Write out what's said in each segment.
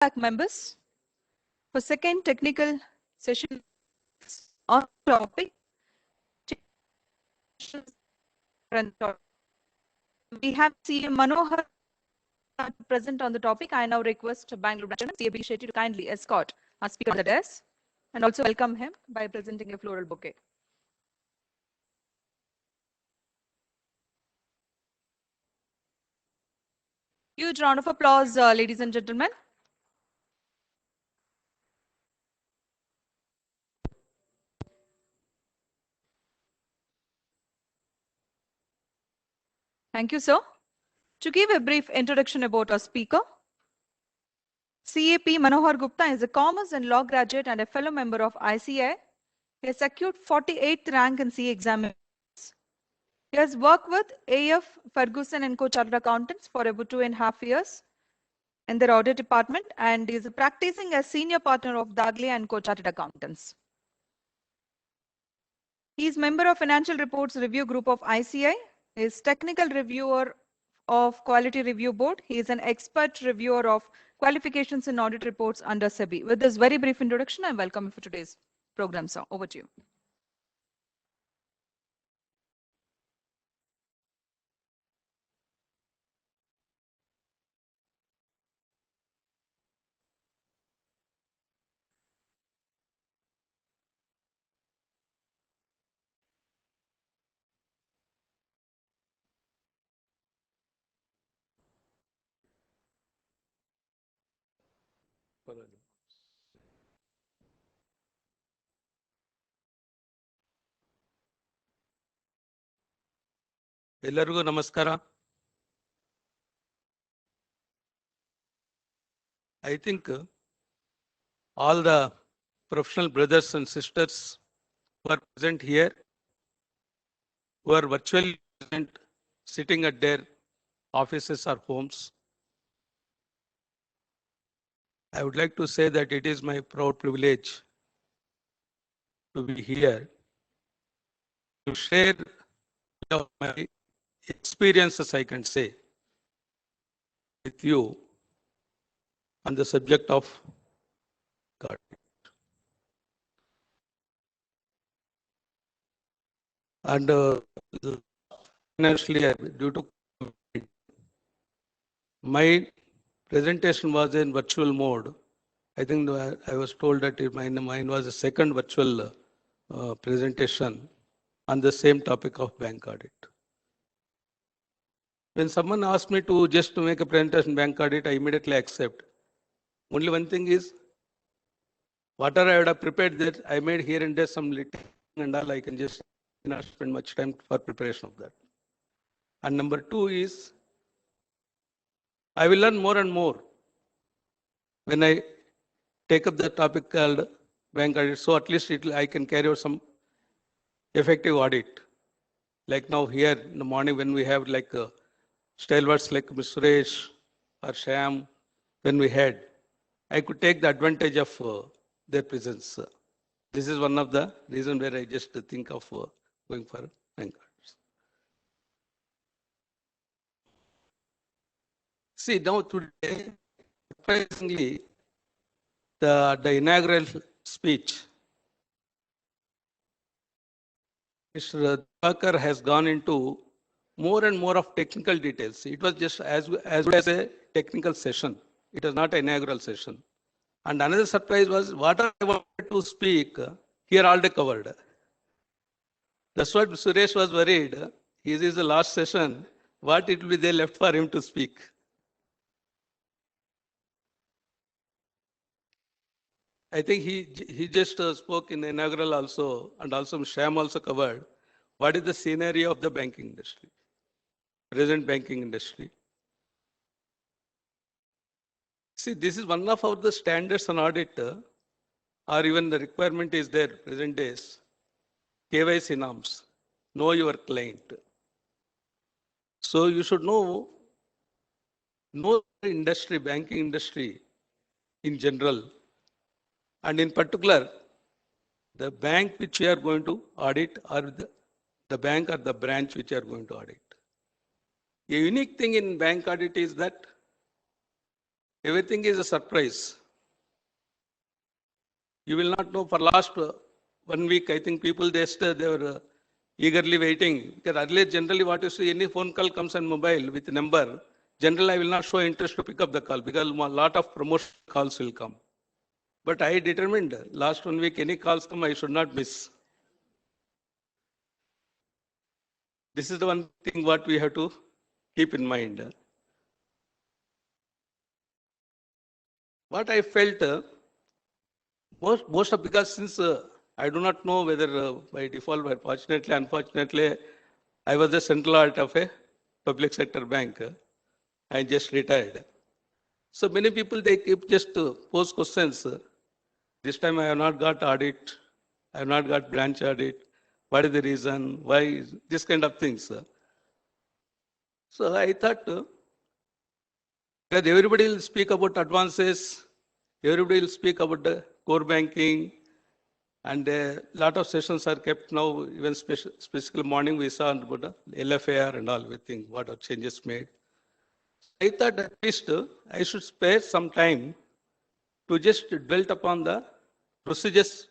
back, members, for second technical session on topic. We have CA Manohar present on the topic. I now request Bangalore branch CA Shetty to kindly escort our speaker on the desk and also welcome him by presenting a floral bouquet. Huge round of applause, ladies and gentlemen. Thank you, sir. To give a brief introduction about our speaker, CAP Manohar Gupta is a commerce and law graduate and a fellow member of ICAI. He has secured 48th rank in CA examinations. He has worked with AF Ferguson and Co Chartered Accountants for about 2.5 years in their audit department and is practicing as senior partner of Dagley and Co Chartered Accountants. He is member of Financial Reports Review Group of ICAI. He is technical reviewer of Quality Review Board. He is an expert reviewer of qualifications and audit reports under SEBI. With this very brief introduction, I welcome you for today's program, sir. Over to you. ಎಲ್ಲರಿಗೂ ನಮಸ್ಕಾರ. I think all the professional brothers and sisters who are present here, who are virtually present, sitting at their offices or homes, I would like to say that it is my proud privilege to be here to share my experiences, I can say, with you on the subject of God. And financially, due to COVID, my presentation was in virtual mode. I think I was told that mine was a second virtual presentation on the same topic of bank audit. When someone asked me to just to make a presentation bank audit, I immediately accept. Only one thing is, whatever I would have prepared that I made here and there some little and all, I can just not spend much time for preparation of that. And number two is, I will learn more and more when I take up the topic called bank audit. So at least I can carry out some effective audit. Like now here in the morning when we have like stalwarts like Mr. Suresh or Shyam, when we had, I could take the advantage of their presence. This is one of the reasons where I just think of going for bank audits. See, now today, surprisingly, the inaugural speech, Mr. Thakur has gone into more and more of technical details. It was just as good as a technical session. It was not an inaugural session. And another surprise was what I wanted to speak, here already covered. That's what Suresh was worried. This is the last session. What it will be there left for him to speak? I think he just spoke in the inaugural also, and also Shyam also covered what is the scenario of the banking industry, present banking industry. See, this is one of the standards on audit, or even the requirement is there present days. KYC norms, know your client. So you should know the industry, banking industry in general, and in particular, the bank which we are going to audit, or the bank or the branch which you are going to audit. A unique thing in bank audit is that everything is a surprise. You will not know for last 1 week, I think people they were eagerly waiting. Because earlier, generally, what you see, any phone call comes on mobile with a number. Generally, I will not show interest to pick up the call because a lot of promotion calls will come. But I determined last 1 week, any calls come, I should not miss. This is the one thing what we have to keep in mind. What I felt, most of because since I do not know whether by default, but fortunately, unfortunately, I was the central auditor of a public sector bank. I just retired. So many people, they keep just pose questions. This time I have not got audit. I have not got branch audit. What is the reason? Why? This kind of things. So I thought, that everybody will speak about advances. Everybody will speak about the core banking. And a lot of sessions are kept now, even specifically morning we saw about the LFAR and all, we think what are changes made. I thought at least I should spare some time to just dwell upon the procedures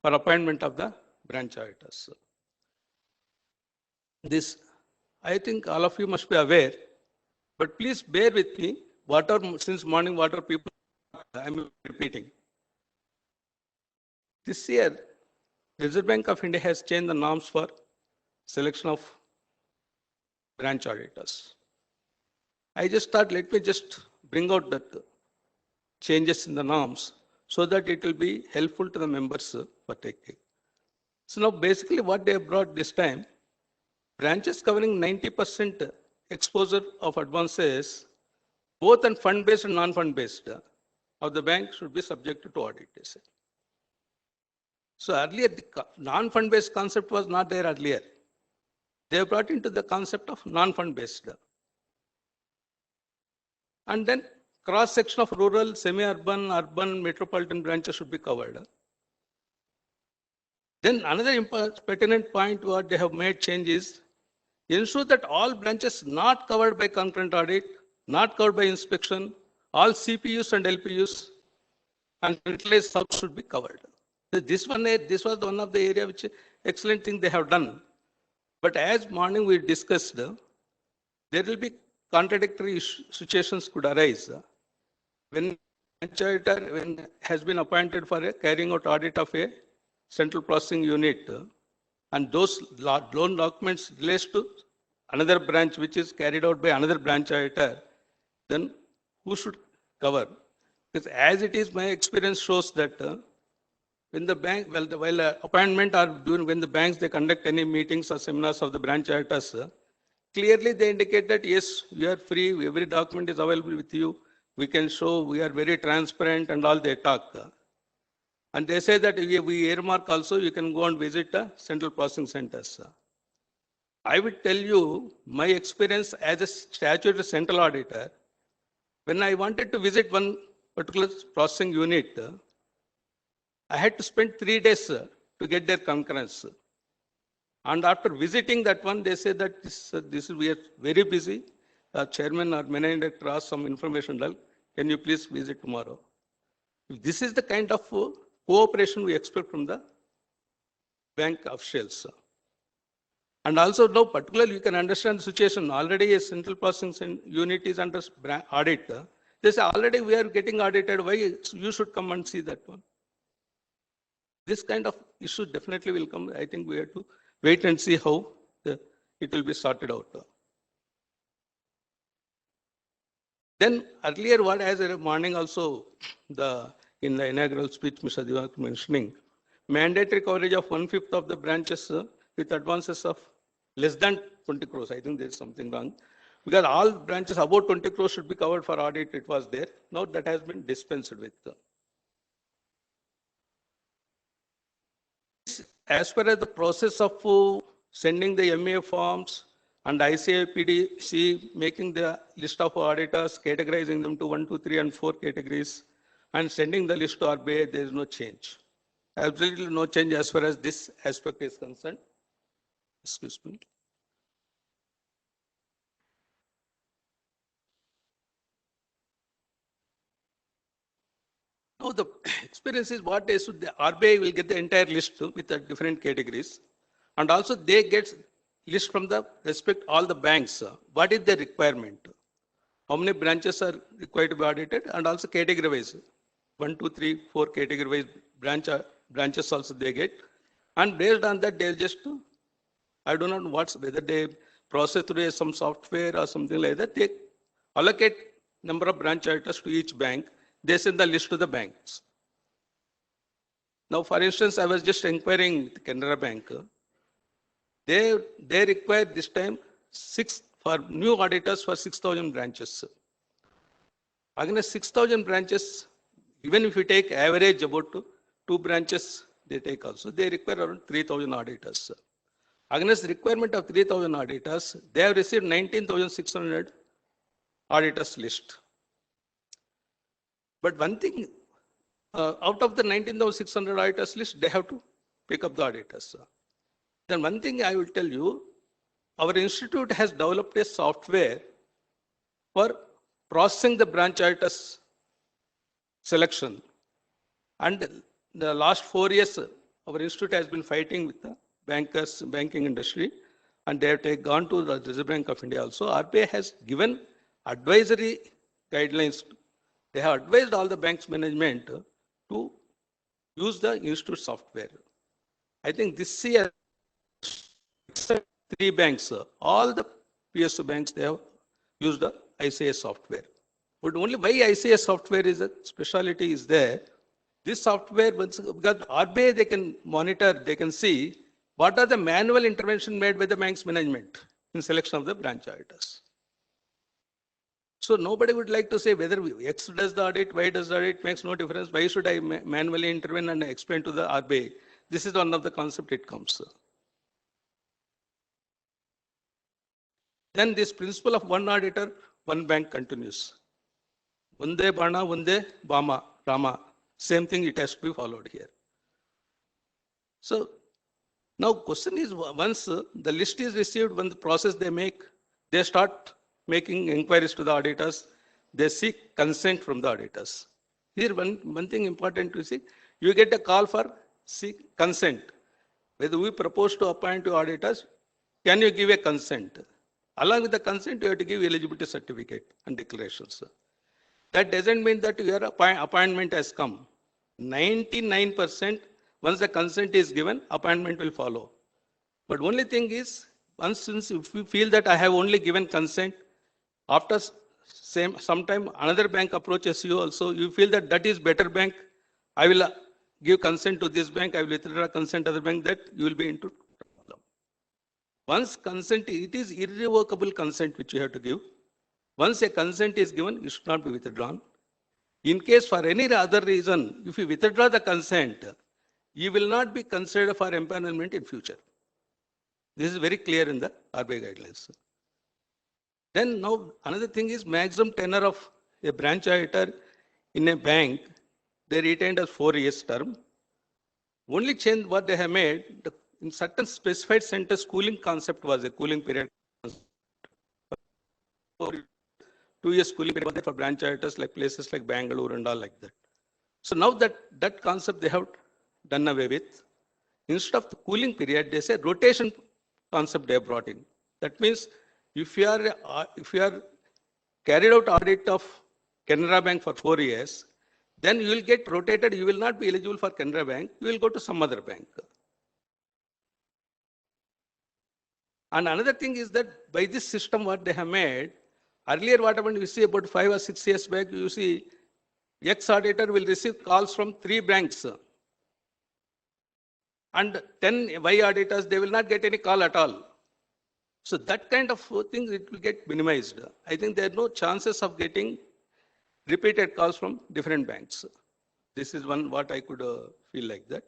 for appointment of the branch auditors. This, I think all of you must be aware, but please bear with me. What are, since morning, what are people, I'm repeating. This year, Reserve Bank of India has changed the norms for selection of branch auditors. I just thought, let me just bring out that changes in the norms so that it will be helpful to the members for taking. So now basically what they have brought this time, branches covering 90% exposure of advances, both on fund-based and non-fund-based of the bank should be subjected to audit. So earlier, the non-fund-based concept was not there earlier. They have brought into the concept of non-fund-based. And then cross-section of rural, semi-urban, urban, metropolitan branches should be covered. Then another pertinent point what they have made change is ensure that all branches not covered by concurrent audit, not covered by inspection, all CPUs and LPUs and centralized subs should be covered. So this was one of the area which excellent thing they have done. But as morning we discussed, there will be contradictory situations could arise. When branch auditor has been appointed for a carrying out audit of a central processing unit, and those loan documents relates to another branch which is carried out by another branch auditor, then who should cover? Because as it is, my experience shows that when the bank, while appointment or during when the banks they conduct any meetings or seminars of the branch auditors, clearly they indicate that yes, we are free, every document is available with you, we can show, we are very transparent and all they talk. And they say that we earmark also, you can go and visit the central processing centers. I would tell you my experience as a statutory central auditor, when I wanted to visit one particular processing unit, I had to spend 3 days to get their concurrence. And after visiting that one, they say that we are very busy. Chairman or managing director asked some information, can you please visit tomorrow? This is the kind of cooperation we expect from the bank officials. And also now particularly you can understand the situation. Already a central processing unit is under audit. They say already we are getting audited. Why you should come and see that one? This kind of issue definitely will come. I think we have to wait and see how it will be sorted out. Then earlier, what as a morning also in the inaugural speech, Mr. Divak mentioning mandatory coverage of 1/5 of the branches with advances of less than 20 crores. I think there's something wrong because all branches above 20 crores should be covered for audit. It was there. Now that has been dispensed with. As far as the process of sending the MA forms and ICIPDC making the list of auditors, categorizing them to 1, 2, 3, and 4 categories, and sending the list to RBI, there is no change. Absolutely no change as far as this aspect is concerned. Excuse me. Now the experience is what they should, the RBI will get the entire list with the different categories. And also they get list from the respect all the banks. What is the requirement? How many branches are required to be audited, and also category wise. 1, 2, 3, 4 category wise branches also they get. And based on that, they'll just, I do not know whether they process through some software or something like that. They allocate number of branch auditors to each bank. They send the list to the banks. Now, for instance, I was just inquiring with Canara Bank. They require this time for new auditors for 6,000 branches. Against 6,000 branches, even if you take average about 2 branches, they take also, they require around 3,000 auditors. Against the requirement of 3,000 auditors, they have received 19,600 auditors list. But one thing, out of the 19,600 auditors list, they have to pick up the auditors. Then one thing I will tell you, our institute has developed a software for processing the branch auditors selection. And the last 4 years, our institute has been fighting with the bankers, banking industry, and they have gone to the Reserve Bank of India also. RBI has given advisory guidelines. They have advised all the banks management to use the institute software. I think this year, 3 banks, all the PSU banks, they have used the ICS software. But only why ICS software is a specialty is there. This software, because RBI, they can monitor, they can see what are the manual intervention made by the bank's management in selection of the branch auditors. So nobody would like to say whether X does the audit, Y does the audit, makes no difference. Why should I manually intervene and explain to the RBI? This is one of the concept it comes. Then this principle of one auditor, one bank continues. Vande Bana, Vande Bama, Rama. Same thing, it has to be followed here. So now question is, once the list is received, when the process they make, they start making inquiries to the auditors. They seek consent from the auditors. Here one thing important to see, you get a call for seek consent. Whether we propose to appoint to auditors, can you give a consent? Along with the consent, you have to give eligibility certificate and declarations. That doesn't mean that your appointment has come. 99%, once the consent is given, appointment will follow. But only thing is, since if you feel that I have only given consent, after sometime another bank approaches you also, you feel that that is better bank, I will give consent to this bank, I will withdraw consent to other bank, that you will be into problem. Once consent, it is irrevocable consent which you have to give. Once a consent is given, it should not be withdrawn. In case for any other reason, if you withdraw the consent, you will not be considered for empanelment in future. This is very clear in the RBI guidelines. Then now another thing is maximum tenure of a branch auditor in a bank, they retained as 4 years term. Only change what they have made, in certain specified centers, cooling concept was a cooling period. 2 years cooling period for branch auditors like places like Bangalore and all like that. So now that concept they have done away with. Instead of the cooling period, they say rotation concept they have brought in. That means if you are carried out audit of Canara Bank for 4 years, then you will get rotated. You will not be eligible for Canara Bank. You will go to some other bank. And another thing is that by this system, what they have made, earlier what happened, you see about 5 or 6 years back, you see X auditor will receive calls from 3 banks. And 10 Y auditors, they will not get any call at all. So that kind of thing, it will get minimized. I think there are no chances of getting repeated calls from different banks. This is one what I could feel like that.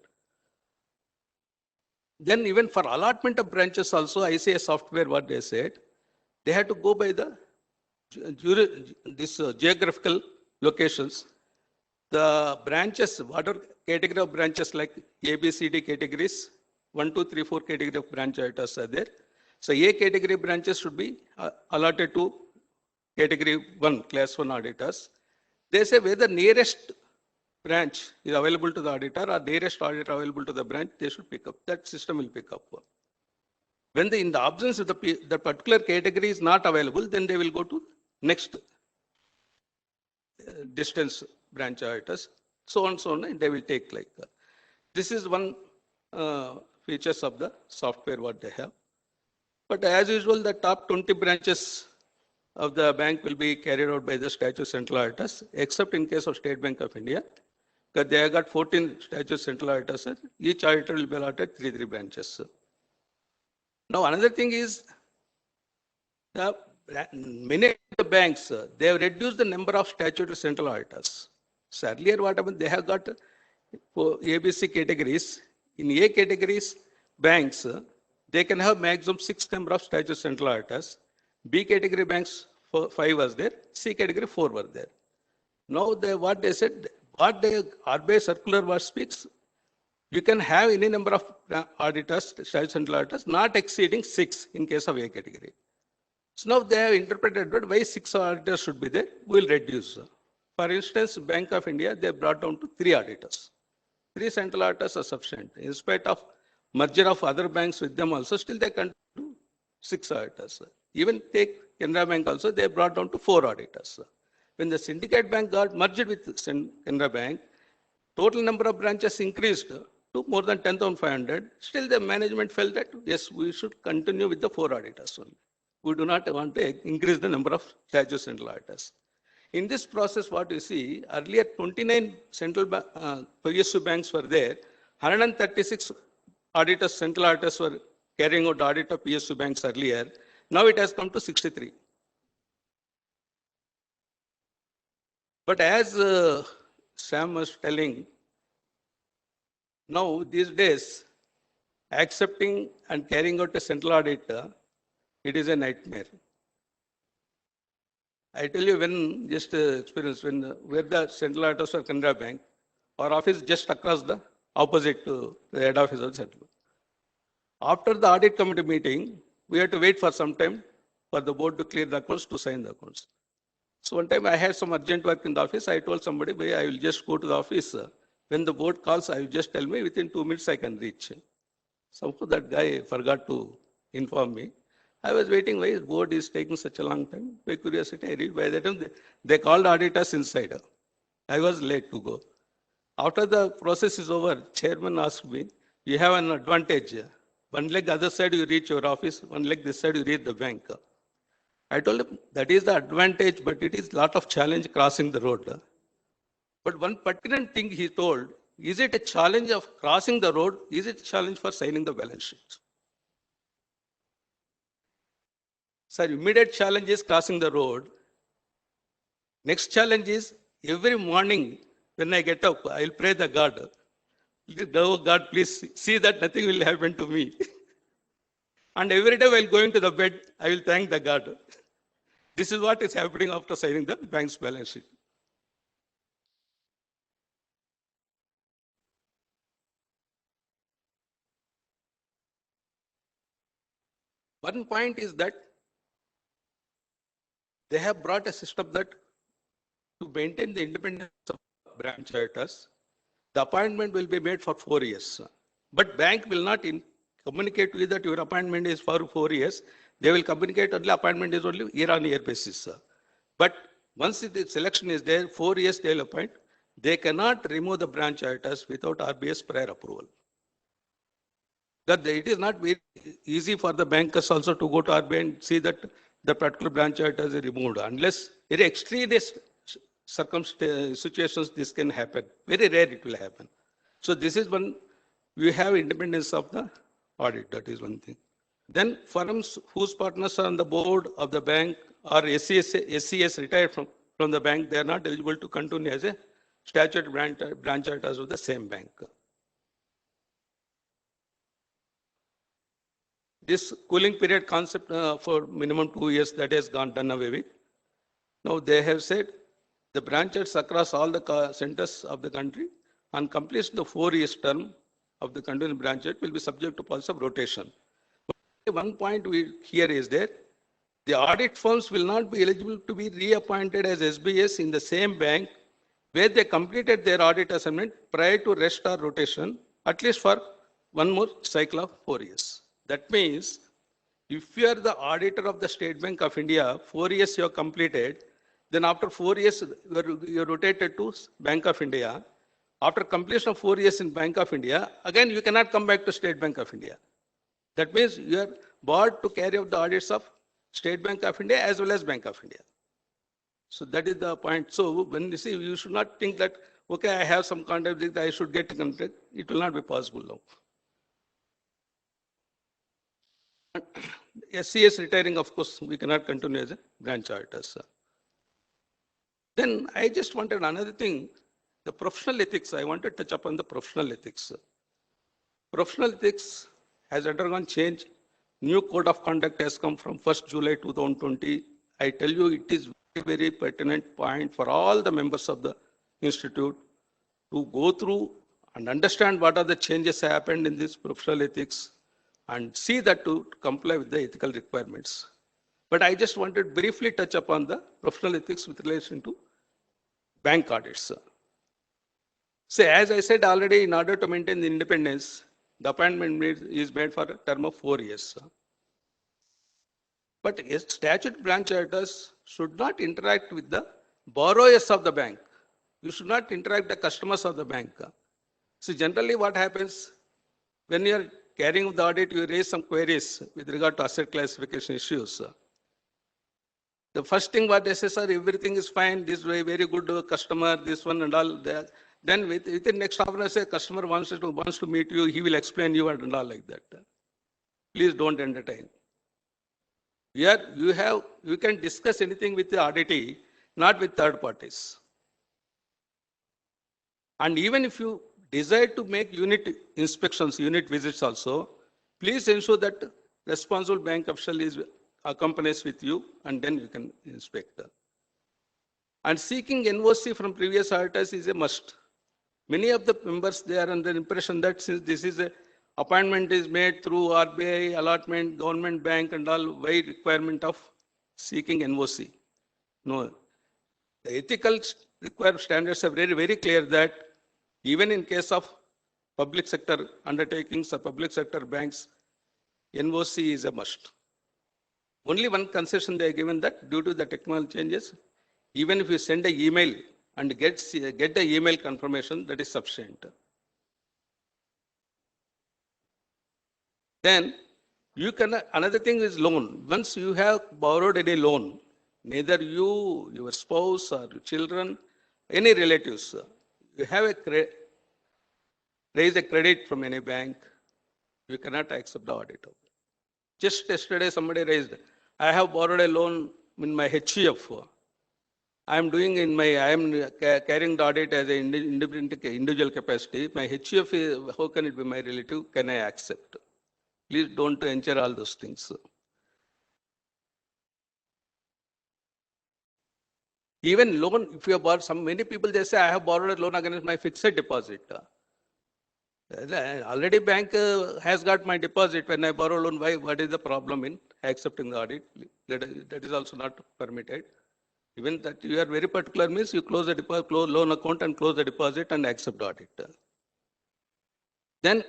Then even for allotment of branches also, ICS software, what they said, they had to go by the geographical locations. The branches, whatever category of branches like A, B, C, D categories, 1, 2, 3, 4 category of branch auditors are there. So A category branches should be allotted to category 1, class 1 auditors. They say where the nearest branch is available to the auditor or nearest auditor available to the branch, they should pick up. That system will pick up. When in the absence of the particular category is not available, then they will go to next distance branch auditors. So on, so on, and they will take like that. This is one features of the software what they have. But as usual, the top 20 branches of the bank will be carried out by the statutory central auditors, except in case of State Bank of India, because they have got 14 statutory central auditors. Each auditor will be allotted 3 branches. Now, another thing is, many of the banks, they have reduced the number of statutory central auditors. So earlier, what happened, they have got ABC categories. In A categories, banks, they can have maximum 6 number of statutory central auditors. B category banks, 5 was there. C category, 4 were there. Now, what they said, what the RBI circular was speaks, you can have any number of auditors, statutory central auditors, not exceeding 6 in case of A category. So now they have interpreted why 6 auditors should be there. We'll reduce. For instance, Bank of India, they brought down to 3 auditors. 3 central auditors are sufficient. In spite of merger of other banks with them also, still they can do 6 auditors. Even take Canara Bank also, they brought down to 4 auditors. When the syndicate bank got merged with Canara Bank, total number of branches increased to more than 10,500. Still the management felt that, yes, we should continue with the 4 auditors only. We do not want to increase the number of statutory central auditors. In this process, what you see, earlier 29 central PSU banks were there, 136 auditors, central auditors were carrying out audit of PSU banks earlier. Now it has come to 63. But as Sam was telling, now these days, accepting and carrying out a central audit, it is a nightmare. I tell you when just experience when where the central auditors for Canara Bank, our office just across the opposite to the head office of central. After the audit committee meeting, we had to wait for some time for the board to clear the accounts to sign the accounts. So one time I had some urgent work in the office. I told somebody, I will just go to the office. When the board calls, I will just tell me within 2 minutes I can reach. Somehow that guy forgot to inform me. I was waiting why his board is taking such a long time. By curiosity, I read. By that time, they called auditors inside. I was late to go. After the process is over, chairman asked me, you have an advantage. One leg other side you reach your office, one leg this side you reach the bank. I told him that is the advantage, but it is a lot of challenge crossing the road. But one pertinent thing he told, is it a challenge of crossing the road? Is it a challenge for signing the balance sheets? Sir, immediate challenge is crossing the road. Next challenge is every morning when I get up, I will pray the God. Oh God, please see that nothing will happen to me. And every day while going to the bed, I will thank the God. This is what is happening after signing the bank's balance sheet. One point is that they have brought a system that to maintain the independence of branch auditors, the appointment will be made for 4 years. But bank will not communicate with you that your appointment is for 4 years. They will communicate only appointment is only year-on-year basis. But once the selection is there, 4 years they will appoint. They cannot remove the branch auditors without RBI's prior approval. That it is not very easy for the bankers also to go to RBI and see that the particular branch auditor is removed. Unless very extraneous situations, this can happen. Very rare it will happen. So this is one, we have independence of the audit. That is one thing. Then firms whose partners are on the board of the bank or SCS retired from the bank, they are not eligible to continue as a statutory branch auditors of the same bank. This cooling period concept for minimum 2 years, that has gone done away with. Now they have said the branches across all the centers of the country on completion the 4 years term of the continuing branch will be subject to policy of rotation. But one point here is that the audit firms will not be eligible to be reappointed as SBS in the same bank where they completed their audit assignment prior to rest or rotation, at least for one more cycle of 4 years. That means if you are the auditor of the State Bank of India, 4 years you have completed, then after 4 years you are rotated to Bank of India. After completion of 4 years in Bank of India, again you cannot come back to State Bank of India. That means you are bound to carry out the audits of State Bank of India as well as Bank of India. So that is the point. So when you see, you should not think that, okay, I have some contact, I should get a contract. It will not be possible now. SCS retiring, of course, we cannot continue as a branch auditors. Then I just wanted another thing, the professional ethics. I wanted to touch upon the professional ethics. Professional ethics has undergone change. New code of conduct has come from 1st July 2020. I tell you, it is very pertinent point for all the members of the institute to go through and understand what are the changes happened in this professional ethics and see that to comply with the ethical requirements. But I just wanted to briefly touch upon the professional ethics with relation to bank audits. So as I said already, in order to maintain the independence, the appointment is made for a term of 4 years. But statute branch auditors should not interact with the borrowers of the bank. You should not interact with the customers of the bank. So generally what happens, when you are carrying the audit, you raise some queries with regard to asset classification issues. The first thing what they say, sir, everything is fine, this way very good customer, this one and all that. Then within next half an hour, say customer wants to meet you, he will explain you and all like that. Please don't entertain. Here you can discuss anything with the auditee, not with third parties. And even if you desire to make unit inspections, unit visits also, please ensure that responsible bank official accompanies with you and then you can inspect. And seeking NOC from previous auditors is a must. Many of the members, they are under the impression that since this is a appointment is made through RBI, allotment, government bank and all, why requirement of seeking NOC? No. The ethical required standards are very, very clear that even in case of public sector undertakings or public sector banks, NOC is a must. Only one concession they are given that due to the technology changes, even if you send an email and get the email confirmation, that is sufficient. Then you can, another thing is loan. Once you have borrowed any loan, neither you, your spouse or children, any relatives, you have raise a credit from any bank, you cannot accept the audit. Just yesterday somebody raised, I have borrowed a loan in my HUF. I am carrying the audit as an individual capacity. My HUF, how can it be my relative? Can I accept? Please don't enter all those things. Even loan, if you have borrowed, many people they say, I have borrowed a loan against my fixed deposit. Already bank has got my deposit. When I borrow loan, why? What is the problem in accepting the audit? That is also not permitted. Even that you are very particular means you close the deposit, close loan account and close the deposit and accept the audit. Then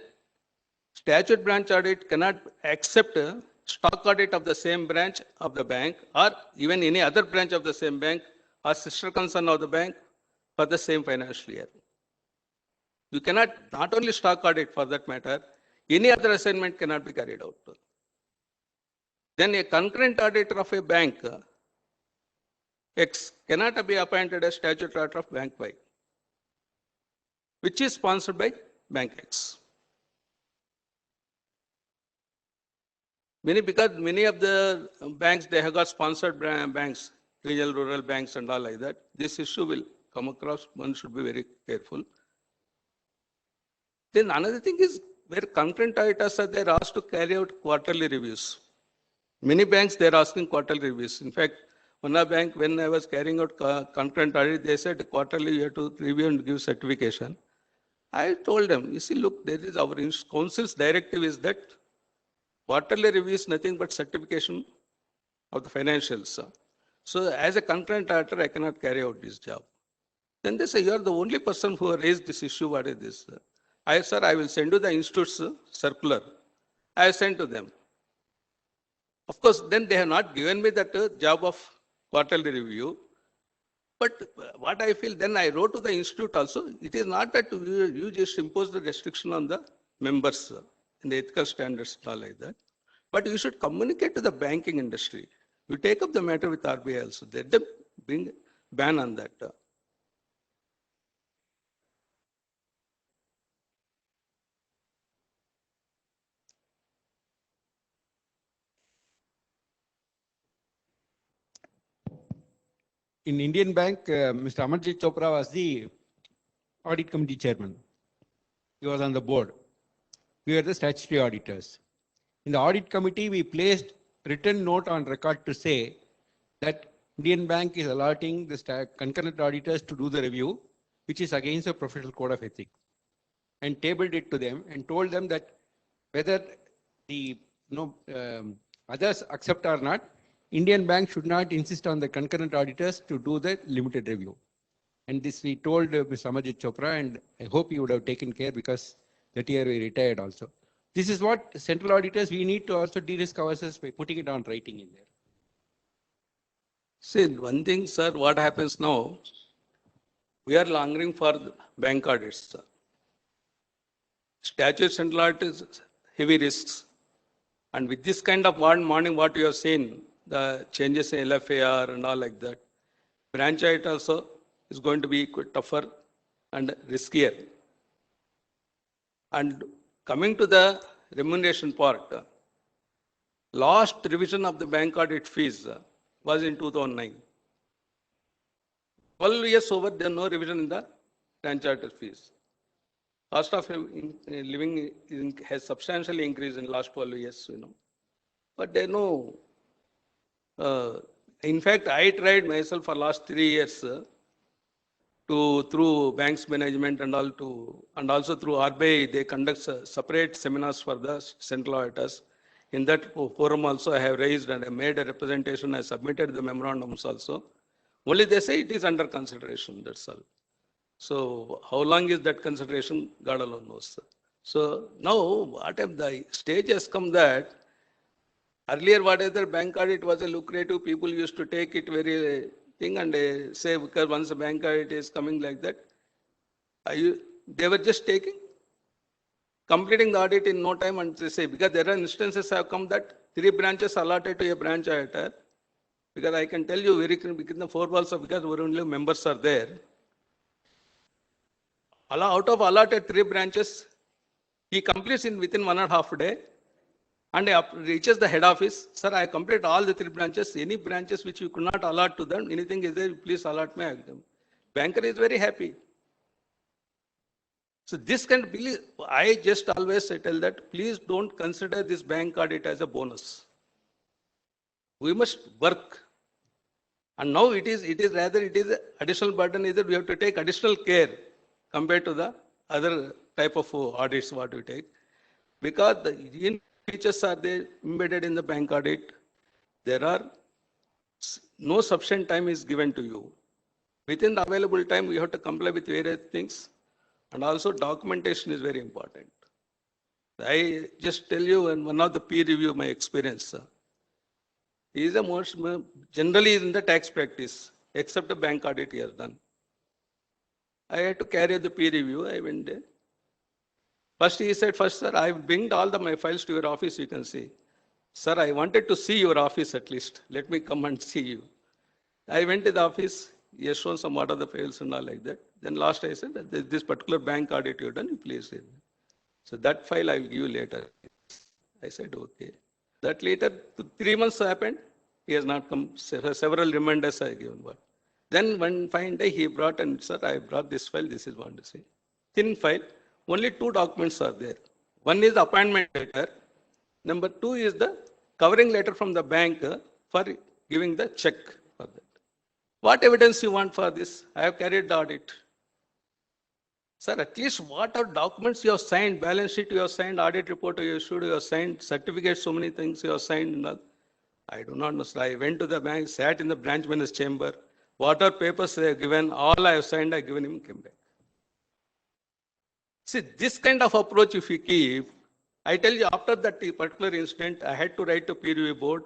statute branch audit cannot accept stock audit of the same branch of the bank or even any other branch of the same bank or sister concern of the bank for the same financial year. You cannot, not only stock audit for that matter, any other assignment cannot be carried out. Then a concurrent auditor of a bank X cannot be appointed as statutory auditor of Bank Y, which is sponsored by Bank X. Because many of the banks, they have got sponsored banks, regional rural banks and all like that. This issue will come across, one should be very careful. Then another thing is where concurrent auditors are, they're asked to carry out quarterly reviews. Many banks, they're asking quarterly reviews. In fact, one bank, when I was carrying out concurrent audit, they said quarterly you have to review and give certification. I told them, you see, look, there is our council's directive is that quarterly review is nothing but certification of the financials. So as a concurrent auditor, I cannot carry out this job. Then they say, you are the only person who raised this issue. What is this? Sir, I will send you the institute's circular. I sent to them. Of course, then they have not given me that job of quarterly review. But what I feel, then I wrote to the institute also, it is not that you just impose the restriction on the members in the ethical standards and all like that. But you should communicate to the banking industry. You take up the matter with RBI also. Let them bring ban on that. In Indian Bank, Mr. Amarjit Chopra was the audit committee chairman. He was on the board. We were the statutory auditors. In the audit committee, we placed written note on record to say that Indian Bank is allotting the concurrent auditors to do the review, which is against the professional code of ethics, and tabled it to them and told them that whether the others accept or not, Indian Bank should not insist on the concurrent auditors to do the limited review. And this we told Mr. Amarjit Chopra, and I hope he would have taken care because that year we retired also. This is what central auditors, we need to also de-risk ourselves by putting it on writing in there. See, one thing, sir, what happens now, we are longing for the bank audits, sir. Statute central audit is heavy risks. And with this kind of one morning, what you have seen, the changes in LFAR and all like that, branch audit also is going to be quite tougher and riskier. And coming to the remuneration part, last revision of the bank audit fees was in 2009. 12 years over, there is no revision in the branch audit fees. Cost of living has substantially increased in the last 12 years, But there no. In fact, I tried myself for last 3 years through banks management and also through RBI, they conduct separate seminars for the central auditors. In that forum also, I have raised and I made a representation. I submitted the memorandums also. Only they say it is under consideration. That's all. So how long is that consideration? God alone knows. So now, what if the stage has come that earlier, whatever bank audit was a lucrative, people used to take it very thing and say, because once a bank audit is coming like that, they were just completing the audit in no time, and they say, because there are instances have come that 3 branches allotted to a branch auditor, because I can tell you very clearly, because the 4 walls of, because only members are there. Out of allotted 3 branches, he completes within 1.5 days. And reaches the head office, sir, I complete all the 3 branches. Any branches which you could not allot to them, anything is there, please allot me. Banker is very happy. So this can be, I just always tell that, please don't consider this bank audit as a bonus. We must work. And now it is additional burden, either we have to take additional care compared to the other type of audits what we take. Because the features are there embedded in the bank audit. There are no sufficient time is given to you. Within the available time, we have to comply with various things. And also documentation is very important. I just tell you, in one of the peer review, my experience is the most, generally in the tax practice, except the bank audit he has done. I had to carry the peer review. I went there. First, he said, sir, I bring all my files to your office, you can see. Sir, I wanted to see your office at least. Let me come and see you. I went to the office. He has shown some what are the files and all like that. Then last I said, that this particular bank audit you've done, please. So that file I will give you later. I said, okay. That later, 3 months happened. He has not come. Several reminders I given. Then one fine day he brought, and sir, I brought this file. This is what to say. Thin file. Only 2 documents are there. One is the appointment letter. Number 2 is the covering letter from the bank for giving the check for that. What evidence you want for this? I have carried the audit. Sir, at least what are documents you have signed, balance sheet you have signed, audit report you issued, you have signed, certificates, so many things you have signed. I do not know, sir. I went to the bank, sat in the branch manager's chamber. Whatever papers they have given, all I have signed, I given him, came back. See, this kind of approach if you keep, I tell you, after that particular incident, I had to write to peer review board.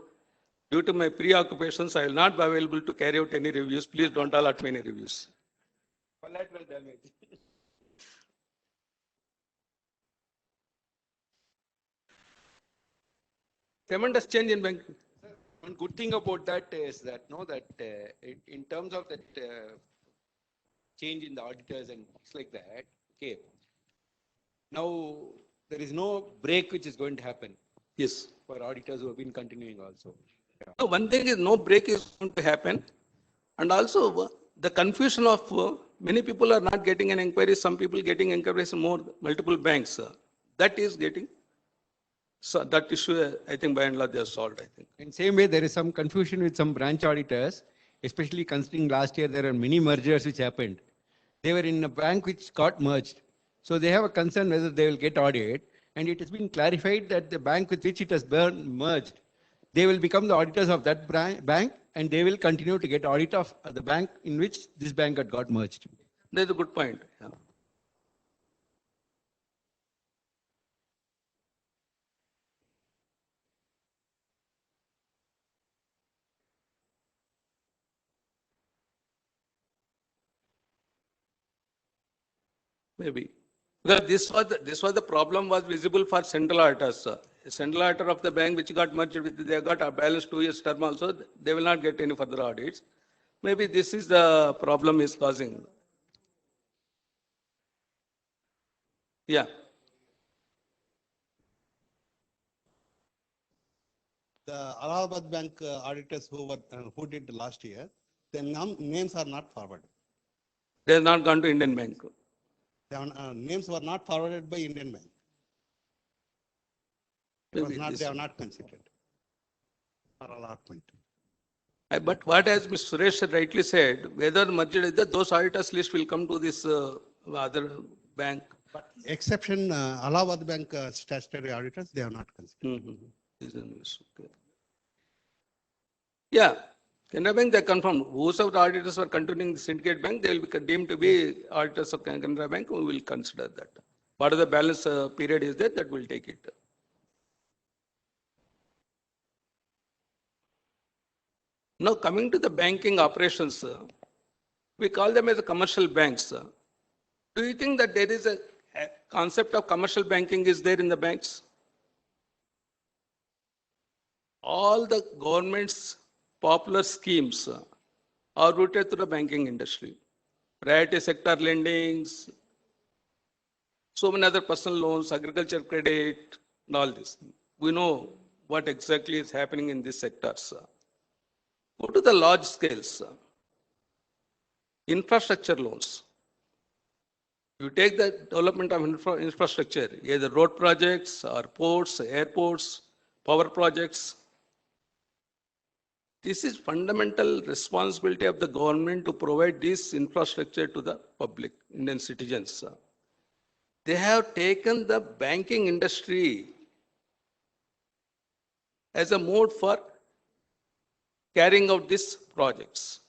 Due to my preoccupations, I will not be available to carry out any reviews. Please don't allot me any reviews. Collateral damage. Tremendous change in banking. One good thing about that is that, in terms of that change in the auditors and things like that, okay, now there is no break which is going to happen Yes. for auditors who have been continuing also. So one thing is no break is going to happen. And also the confusion of many people are not getting an inquiry. Some people getting inquiries in more multiple banks. That is getting. So that issue, I think by and large they are solved, I think. In same way, there is some confusion with some branch auditors, especially considering last year there are many mergers which happened. They were in a bank which got merged. So they have a concern whether they will get audit. And it has been clarified that the bank with which it has been merged, they will become the auditors of that bank and they will continue to get audit of the bank in which this bank had got merged. That's a good point. Yeah. Maybe. Because this was the problem was visible for central auditors. Central auditor of the bank which got merged with, they got a balance 2 years term also, they will not get any further audits. Maybe this is the problem is causing. Yeah. The Allahabad Bank auditors who did last year, their names are not forwarded. They have not gone to Indian Bank. Names were not forwarded by Indian Bank. Maybe They are not considered for allotment. But what as Mr. Suresh rightly said, whether merged is that those auditors list will come to this other bank. But exception, Allahabad Bank statutory auditors, they are not considered. Okay. Yeah, Canara Bank, they confirmed. Whosoever auditors were continuing the syndicate bank, they will be deemed to be auditors of Canara Bank. We will consider that. What are the balance period is there, that will take it. Now coming to the banking operations, we call them as commercial banks. Do you think that there is a concept of commercial banking is there in the banks? All the government's popular schemes are rooted to the banking industry. Priority sector lendings, so many other personal loans, agriculture credit, and all this. We know what exactly is happening in these sectors. Go to the large scales. Infrastructure loans. You take the development of infrastructure, either road projects or ports, airports, power projects. This is fundamental responsibility of the government to provide this infrastructure to the public, Indian citizens. They have taken the banking industry as a mode for carrying out these projects.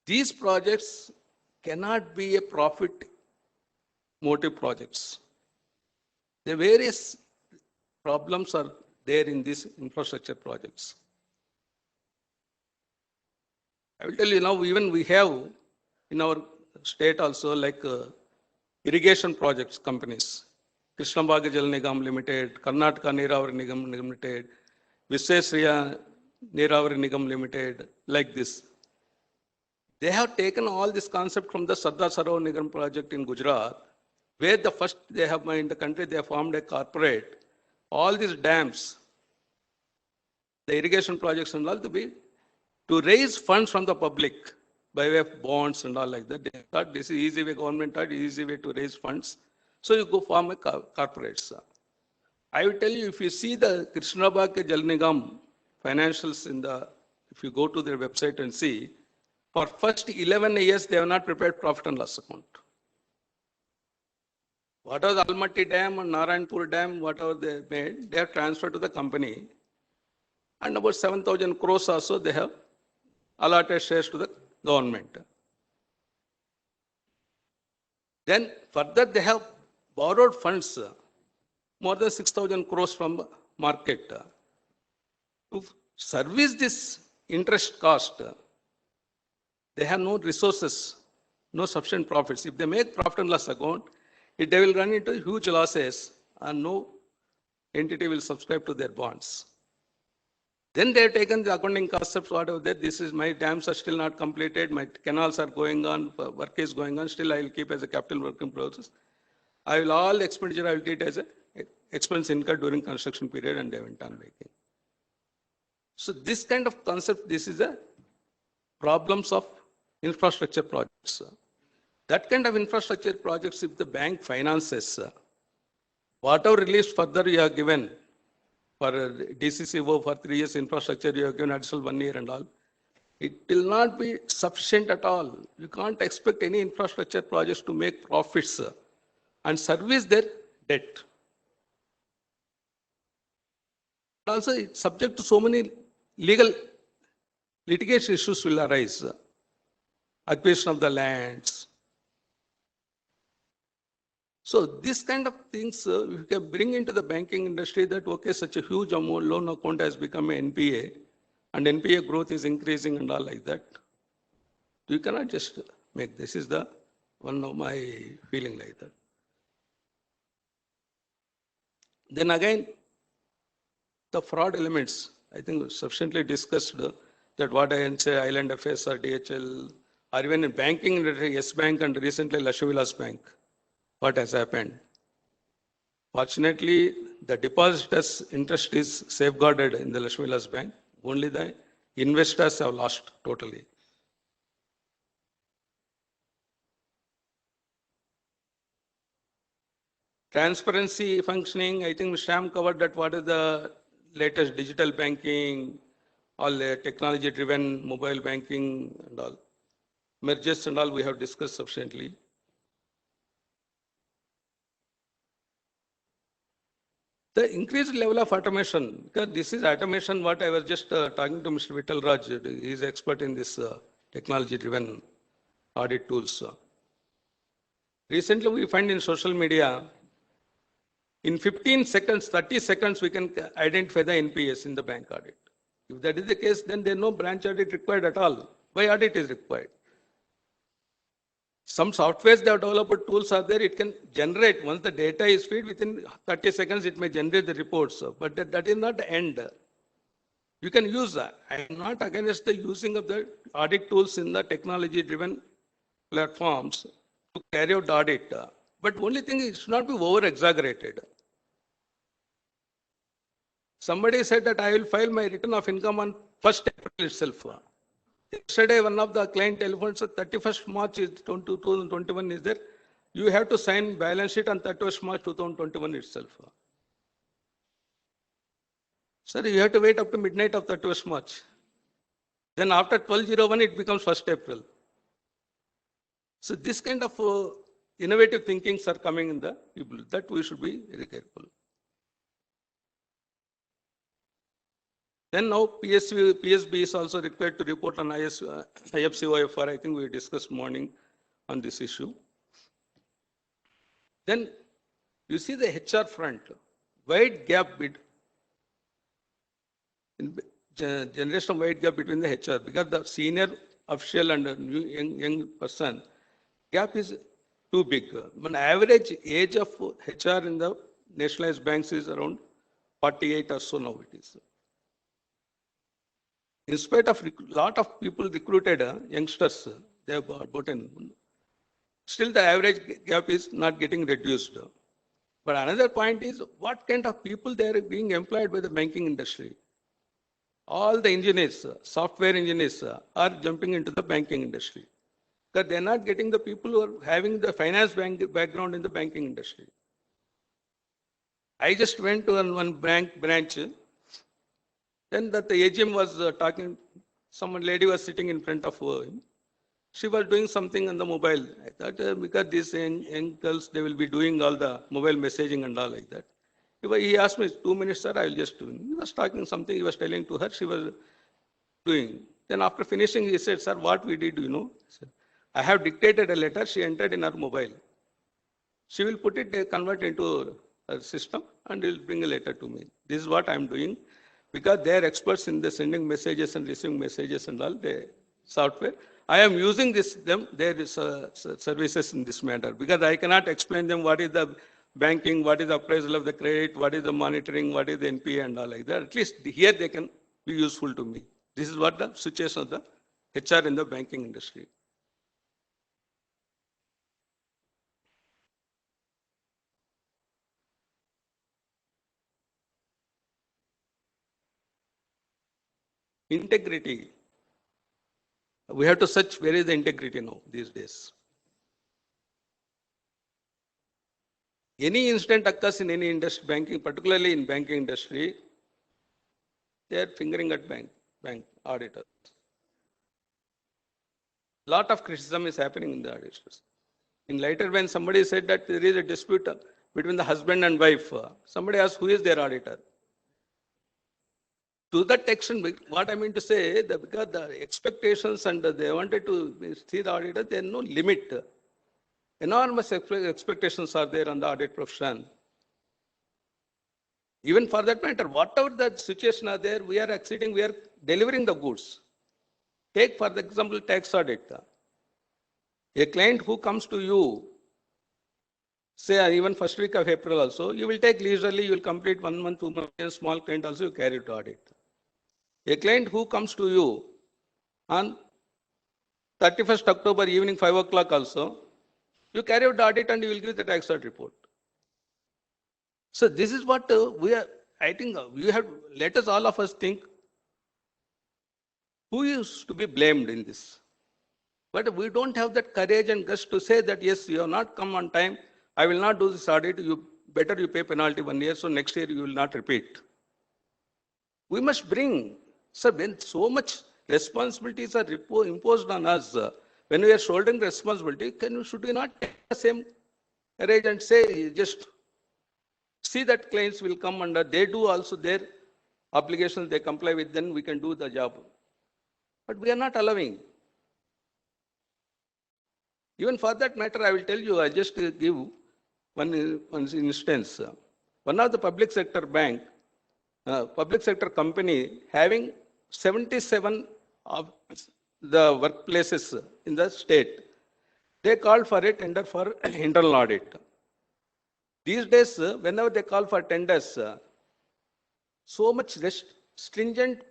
These projects cannot be a profit motive projects. The various problems are there in these infrastructure projects. I will tell you now, even we have in our state also like irrigation projects companies, Krishnabhaga Jal Nigam Limited, Karnataka Neeravari Nigam Limited, Visvesvaraya Neeravari Nigam Limited, like this. They have taken all this concept from the Sardar Sarovar Nigam project in Gujarat, where the first they have in the country, they have formed a corporate. All these dams, the irrigation projects and all to raise funds from the public by way of bonds and all like that. They thought this is easy way, government thought easy way to raise funds. So you go form a corporates. I will tell you, if you see the Krishnabhaga Jal Nigam financials if you go to their website and see, for first 11 years, they have not prepared profit and loss account. Whatever the Almaty Dam and Narayanpur Dam, whatever they made, they have transferred to the company. And about 7,000 crores also they have allotted shares to the government. Then further they have borrowed funds, more than 6,000 crores from the market. To service this interest cost, they have no resources, no sufficient profits. If they make profit and loss account, they will run into huge losses and no entity will subscribe to their bonds. Then they have taken the accounting concepts, whatever that, this is my dams are still not completed, my canals are going on, work is going on, still I will keep as a capital work in process. I will all expenditure, I will treat as a expense incurred during construction period, and they went on making. So this kind of concept, this is a problems of infrastructure projects. That kind of infrastructure projects, if the bank finances, whatever release further you have given for DCCO for 3 years infrastructure, you have given additional 1 year and all, it will not be sufficient at all. You can't expect any infrastructure projects to make profits and service their debt. Also, it's subject to so many legal litigation issues will arise. Acquisition of the lands. So this kind of things we can bring into the banking industry that, okay, such a huge amount loan account has become an NPA and NPA growth is increasing and all like that. You cannot just make, this is the one of my feeling like that. Then again, the fraud elements, I think sufficiently discussed that what I can say, Island FS or DHL, or even in banking, Yes Bank and recently Lakshmi Vilas Bank, what has happened. Fortunately, the depositors' interest is safeguarded in the Lakshmi Vilas Bank. Only the investors have lost totally. Transparency functioning, I think Sham covered that what is the latest digital banking, all the technology-driven mobile banking and all. Mergers and all we have discussed sufficiently. The increased level of automation, because this is automation, what I was just talking to Mr. Vittal Raj, he is expert in this technology-driven audit tools. Recently, we find in social media, in 15 seconds, 30 seconds, we can identify the NPS in the bank audit. If that is the case, then there is no branch audit required at all. Why audit is required? Some softwares they have developed tools are there, it can generate, once the data is fed, within 30 seconds, it may generate the reports, but that is not the end. You can use that. I am not against the using of the audit tools in the technology-driven platforms to carry out the audit. But only thing is, it should not be over-exaggerated. Somebody said that I will file my return of income on 1st April itself. Yesterday, one of the client telephone said 31st March 2021 is there. You have to sign balance sheet on 31st March 2021 itself. Sir, you have to wait up to midnight of 31st March. Then after 12/01, it becomes 1st April. So this kind of innovative thinkings are coming in the people, that we should be very careful. Then now PSB is also required to report on IFCOFR. I think we discussed morning on this issue. Then you see the HR front, wide gap generation wide gap between the HR, because the senior official and young person gap is too big. But average age of HR in the nationalized banks is around 48 or so now it is. In spite of lot of people recruited, youngsters, they have brought in. Still the average gap is not getting reduced. But another point is what kind of people they are being employed by the banking industry. All the engineers, software engineers are jumping into the banking industry. Because they are not getting the people who are having the finance background in the banking industry. I just went to one branch. Then that the AGM was talking, some lady was sitting in front of him. She was doing something on the mobile. I thought because these young girls, they will be doing all the mobile messaging and all like that. He asked me, 2 minutes, sir, I will just do it. He was talking something, he was telling to her, she was doing. Then after finishing, he said, sir, what we did, you know? I said, I have dictated a letter, she entered in her mobile. She will put it, convert into a system and will bring a letter to me. This is what I'm doing because they are experts in the sending messages and receiving messages and all the software. I am using their services in this matter because I cannot explain them what is the banking, what is the appraisal of the credit, what is the monitoring, what is the NPA and all like that. At least here they can be useful to me. This is what the situation of the HR in the banking industry. Integrity. We have to search where is the integrity now these days. Any incident occurs in any industry, banking, particularly in banking industry, they are fingering at bank auditors. Lot of criticism is happening in the auditors. In later, when somebody said that there is a dispute between the husband and wife, somebody asked who is their auditor. To that extent, what I mean to say, that because the expectations and they wanted to see the auditor, there is no limit. Enormous expectations are there on the audit profession. Even for that matter, whatever the situation are there, we are exceeding, we are delivering the goods. Take for example, tax audit. A client who comes to you, say even first week of April also, you will take leisurely, you will complete 1 month, 2 months, a small client also you carry to audit. A client who comes to you on 31st October evening 5 o'clock also, you carry out the audit and you will give the tax audit report. So this is what we are, I think we have, let us all of us think, who is to be blamed in this? But we don't have that courage and guts to say that, yes, you have not come on time, I will not do this audit, better you pay penalty 1 year, so next year you will not repeat. We must bring, sir, when so much responsibilities are imposed on us, when we are shouldering responsibility, should we not take the same courage and say, just see that clients will come under, they do also their obligations, they comply with, then we can do the job. But we are not allowing. Even for that matter, I will tell you, I just give one instance. One of the public sector bank, public sector company having 77 of the workplaces in the state, they called for a tender for internal audit. These days, whenever they call for tenders, so much stringent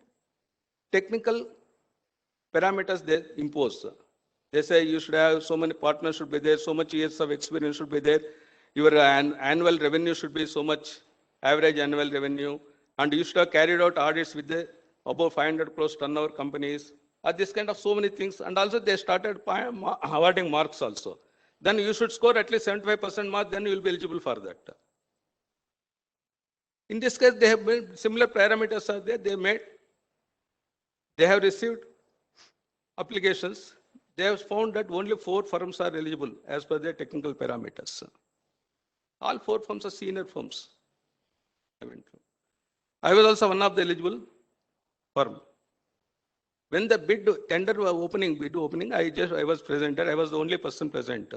technical parameters they impose. They say you should have so many partners should be there, so much years of experience should be there, your annual revenue should be so much, average annual revenue, and you should have carried out audits with the above 500 crores turnover companies, this kind of so many things. And also they started awarding marks also. Then you should score at least 75% mark, then you will be eligible for that. In this case, they have made similar parameters are there, they have received applications. They have found that only 4 firms are eligible as per their technical parameters. All 4 firms are senior firms. I was also one of the eligible firm. When the bid opening, I was present. I was the only person present.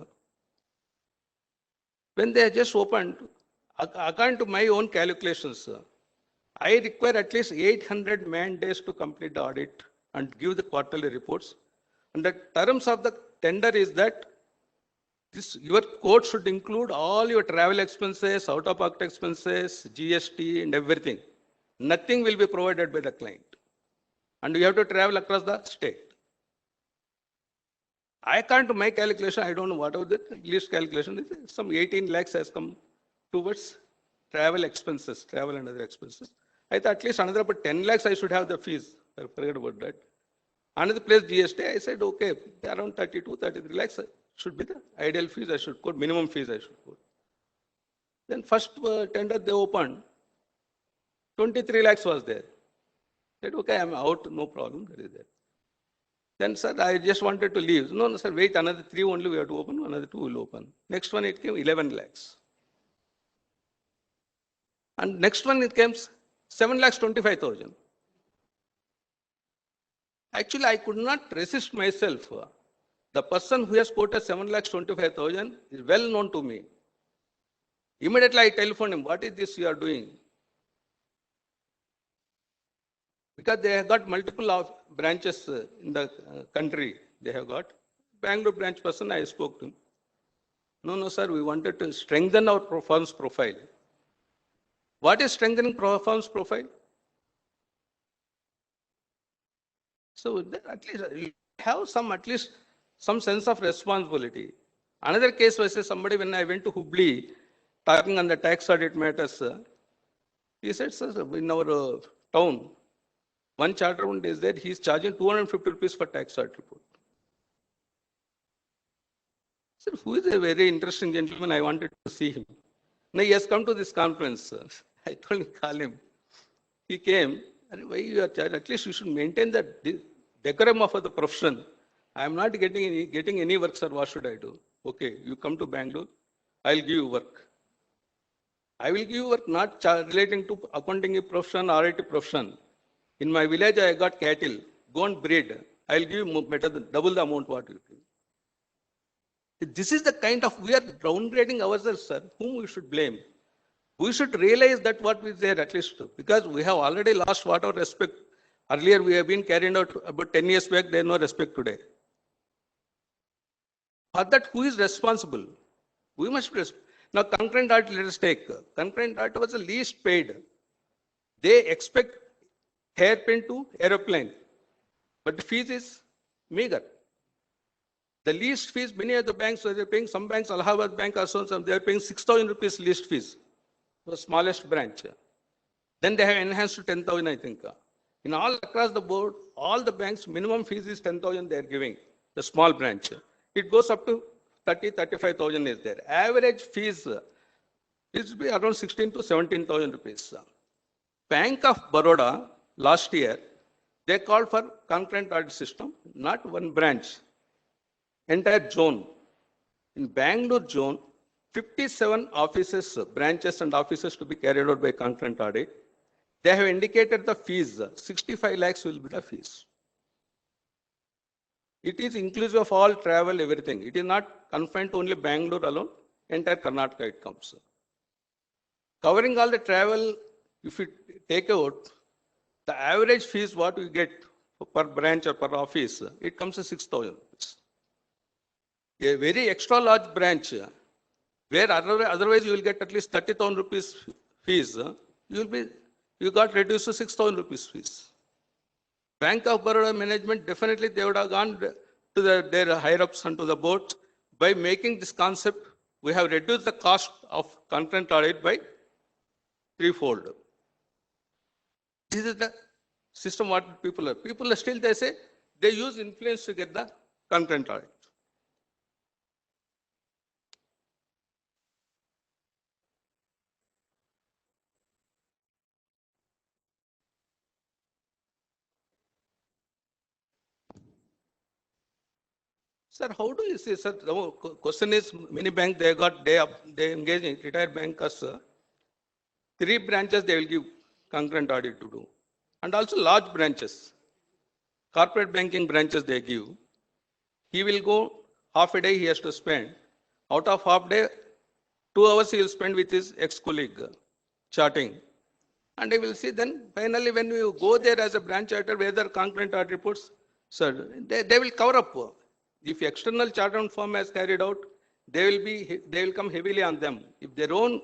When they just opened, according to my own calculations, I require at least 800 man days to complete the audit and give the quarterly reports. And the terms of the tender is that your quote should include all your travel expenses, out-of-pocket expenses, GST and everything. Nothing will be provided by the client. And you have to travel across the state. I can't do my calculation, I don't know whatever the least calculation is, some 18 lakhs has come towards travel expenses, travel and other expenses. I thought at least another about 10 lakhs I should have the fees. I forget about that. Another place GST, I said, okay, around 32, 33 lakhs should be the ideal fees I should quote, minimum fees I should quote. Then first tender they opened, 23 lakhs was there. I said, okay, I'm out, no problem, that is there. Then, sir, I just wanted to leave. No, sir, wait, another 3 only we have to open, another 2 will open. Next one, it came 11 lakhs. And next one, it came 7 lakhs 25,000. Actually, I could not resist myself. The person who has quoted 7,25,000 is well known to me. Immediately I telephoned him, what is this you are doing? Because they have got multiple branches in the country. They have got Bangalore branch person, I spoke to him. No, sir, we wanted to strengthen our firm's profile. What is strengthening firm's profile? So at least you have at least some sense of responsibility. Another case was somebody when I went to Hubli talking on the tax audit matters, he said, sir, in our town, one charter one is there, he is charging 250 rupees for tax audit report. Sir, who is a very interesting gentleman, I wanted to see him. Now he has come to this conference. I told him, call him. He came, and why you are charged? At least you should maintain the decorum of the profession. I am not getting any work, sir. What should I do? Okay, you come to Bangalore, I'll give you work. I will give you work not relating to accounting profession, RIT profession. In my village, I got cattle. Go and breed. I'll give you better than double the amount what you give. This is the kind of, we are downgrading ourselves, sir. Whom we should blame? We should realize that what is there at least, because we have already lost whatever respect. Earlier we have been carried out about 10 years back, there is no respect today. For that, who is responsible? We must be responsible. Now, concurrent audit, let us take. Concurrent audit was the least paid. They expect hairpin to aeroplane, but the fees is meager. The least fees, many of the banks, they are paying, some banks, Allahabad Bank or so, they are paying 6,000 rupees least fees, the smallest branch. Then they have enhanced to 10,000, I think. In all across the board, all the banks, minimum fees is 10,000 they are giving, the small branch. It goes up to 30, 35,000 is there. Average fees is be around 16 to 17,000 rupees. Bank of Baroda last year, they called for concurrent audit system, not one branch, entire zone. In Bangalore zone, 57 offices, branches and offices to be carried out by concurrent audit. They have indicated the fees, 65 lakhs will be the fees. It is inclusive of all travel, everything. It is not confined to only Bangalore alone, entire Karnataka it comes. Covering all the travel, if you take out, the average fees what we get per branch or per office, it comes to 6,000 rupees. A very extra large branch, where otherwise you will get at least 30,000 rupees fees, you got reduced to 6,000 rupees fees. Bank of Baroda management, definitely they would have gone to their higher ups and to the board. By making this concept, we have reduced the cost of concurrent audit by threefold. This is the system what people are. People are still, they say, they use influence to get the concurrent audit. Sir, how do you say, sir? The question is, many banks, they engage in retired bankers, 3 branches they will give concurrent audit to do. And also large branches, corporate banking branches they give. He will go half a day he has to spend. Out of half day, 2 hours he will spend with his ex-colleague chatting. And he will see then finally when you go there as a branch auditor, whether concurrent audit reports, sir, they will cover up. If external chartered firm has carried out, they will come heavily on them. If their own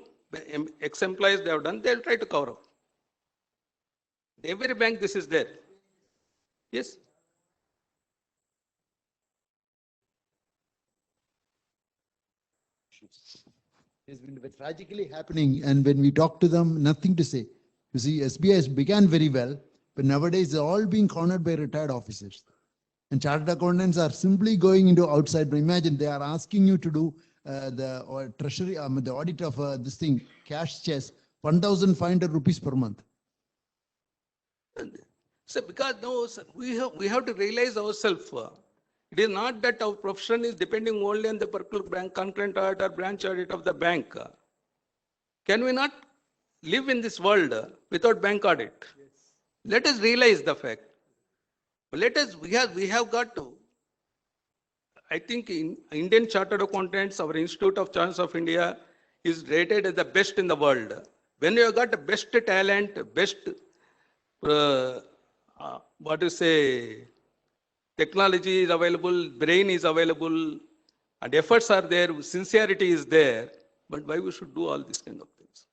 ex-employees they have done, they will try to cover up. Every bank this is there. Yes. It's been tragically happening, and when we talk to them, nothing to say. You see, SBI has began very well, but nowadays they're all being cornered by retired officers. And chartered accountants are simply going into outside. Imagine they are asking you to do the treasury, the audit of this thing, cash chest, 1,500 rupees per month. So because no, sir, we have to realize ourselves. It is not that our profession is depending only on the particular bank, concurrent audit or branch audit of the bank. Can we not live in this world without bank audit? Yes. Let us realize the fact. Let us, we have got to, I think in Indian Chartered Accountants, our Institute of Chartered of India is rated as the best in the world. When you have got the best talent, best, what you say, technology is available, brain is available, and efforts are there, sincerity is there, but why we should do all these kind of things?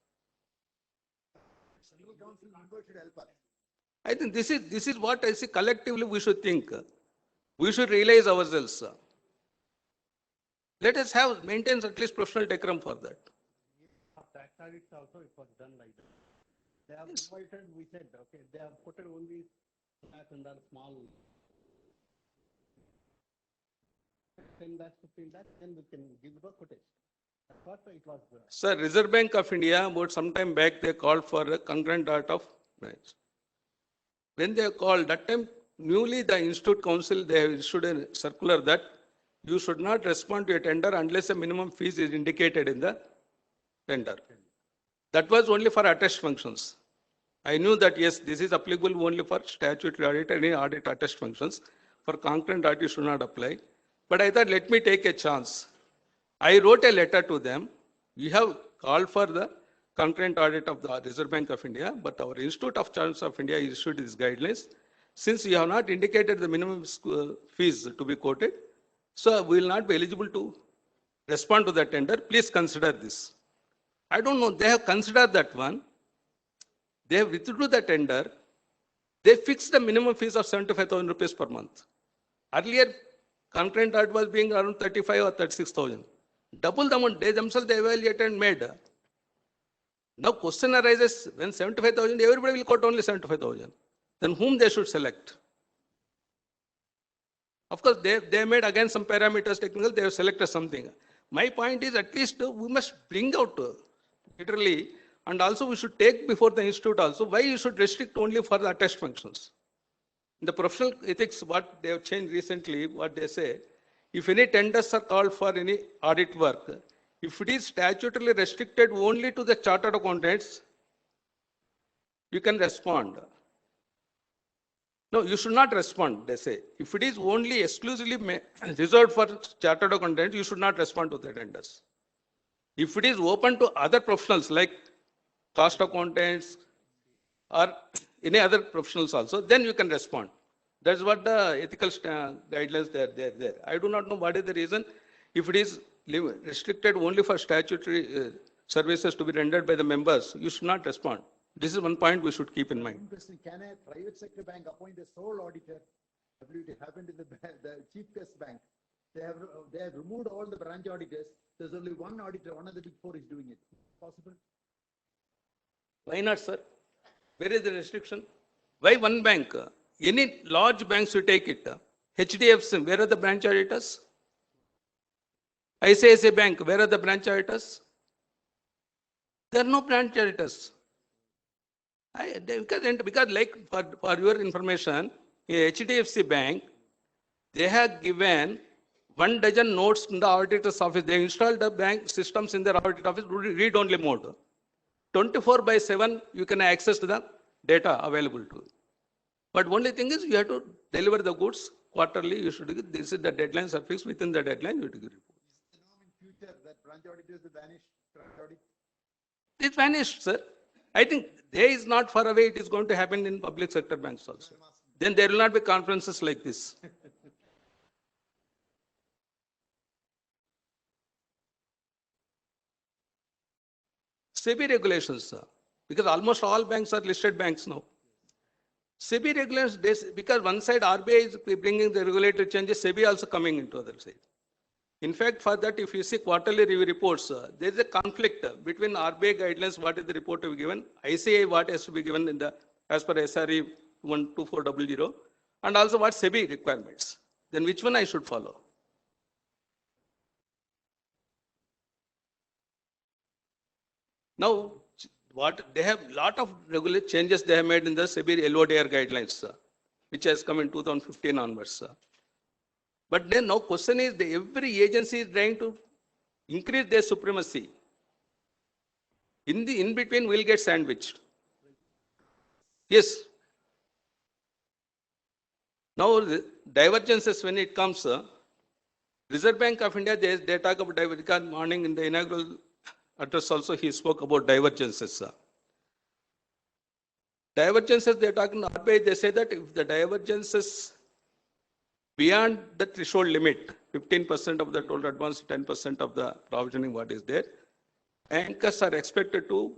I think this is what I see collectively we should think. We should realize ourselves. Let us have, maintain at least professional decorum for that. Tax audits also it was done like that. They have invited, we said, okay, they have put it only as in that small 10 lakhs, 15 lakhs, then we can give the quotation. That's what it was. Sir, Reserve Bank of India, about some time back, they called for a concurrent audit of branch. When they called, that time, newly the Institute Council, they have issued a circular that you should not respond to a tender unless a minimum fees is indicated in the tender. That was only for attest functions. I knew that, yes, this is applicable only for statutory audit, any audit attest functions. For concurrent audit, you should not apply. But I thought, let me take a chance. I wrote a letter to them. We have called for the concurrent audit of the Reserve Bank of India, but our Institute of Chartered of India issued these guidelines. Since you have not indicated the minimum fees to be quoted, so we will not be eligible to respond to the tender. Please consider this. I don't know, they have considered that one. They have withdrew the tender. They fixed the minimum fees of 75,000 rupees per month. Earlier, concurrent audit was being around 35 or 36,000. Double the amount, they themselves they evaluated and made. Now question arises, when 75,000, everybody will quote only 75,000. Then whom they should select? Of course, they made again some parameters technical, they have selected something. My point is at least we must bring out literally, and also we should take before the institute also, why you should restrict only for the attest functions. In the professional ethics, what they have changed recently, what they say, if any tenders are called for any audit work, if it is statutorily restricted only to the chartered accountants, you can respond. No, you should not respond, they say. If it is only exclusively reserved for chartered accountants, you should not respond to the tenders. If it is open to other professionals like cost accountants or any other professionals also, then you can respond. That's what the ethical guidelines there. I do not know what is the reason. If it is restricted only for statutory services to be rendered by the members, you should not respond. This is one point we should keep in mind. Can a private sector bank appoint a sole auditor? It happened in the cheapest bank. They have removed all the branch auditors. There's only one auditor, one of the big four is doing it. Possible? Why not, sir? Where is the restriction? Why one bank? Any large banks you take it. HDFC, where are the branch auditors? ICICI Bank, where are the branch auditors? There are no branch auditors. Because like for your information, HDFC Bank, they have given 12 notes in the auditor's office. They installed the bank systems in their auditor's office, read-only mode. 24/7, you can access the data available to you. But only thing is, you have to deliver the goods quarterly. You should. This is the deadlines are fixed. Within the deadline, you have to give report. In future, that branch auditors will vanish. It vanished, sir. I think there is not far away. It is going to happen in public sector banks also. Then there will not be conferences like this. SEBI regulations, sir, because almost all banks are listed banks now. SEBI regulations, because one side RBI is bringing the regulatory changes, SEBI also coming into other side. In fact, for that, if you see quarterly review reports, there is a conflict between RBI guidelines, what is the report to be given, ICAI, what has to be given in the as per SRE 12400, and also what SEBI requirements. Then which one I should follow? Now, what they have lot of regular changes they have made in the SEBI LODR guidelines, which has come in 2015 onwards. But then now question is, every agency is trying to increase their supremacy. In between, we'll get sandwiched. Yes. Now, the divergences when it comes, Reserve Bank of India, they talk about divergence. Morning in the inaugural address also, he spoke about divergences. Divergences, they're talking RBI, they say that if the divergences beyond the threshold limit, 15% of the total advance, 10% of the provisioning what is there, bankers are expected to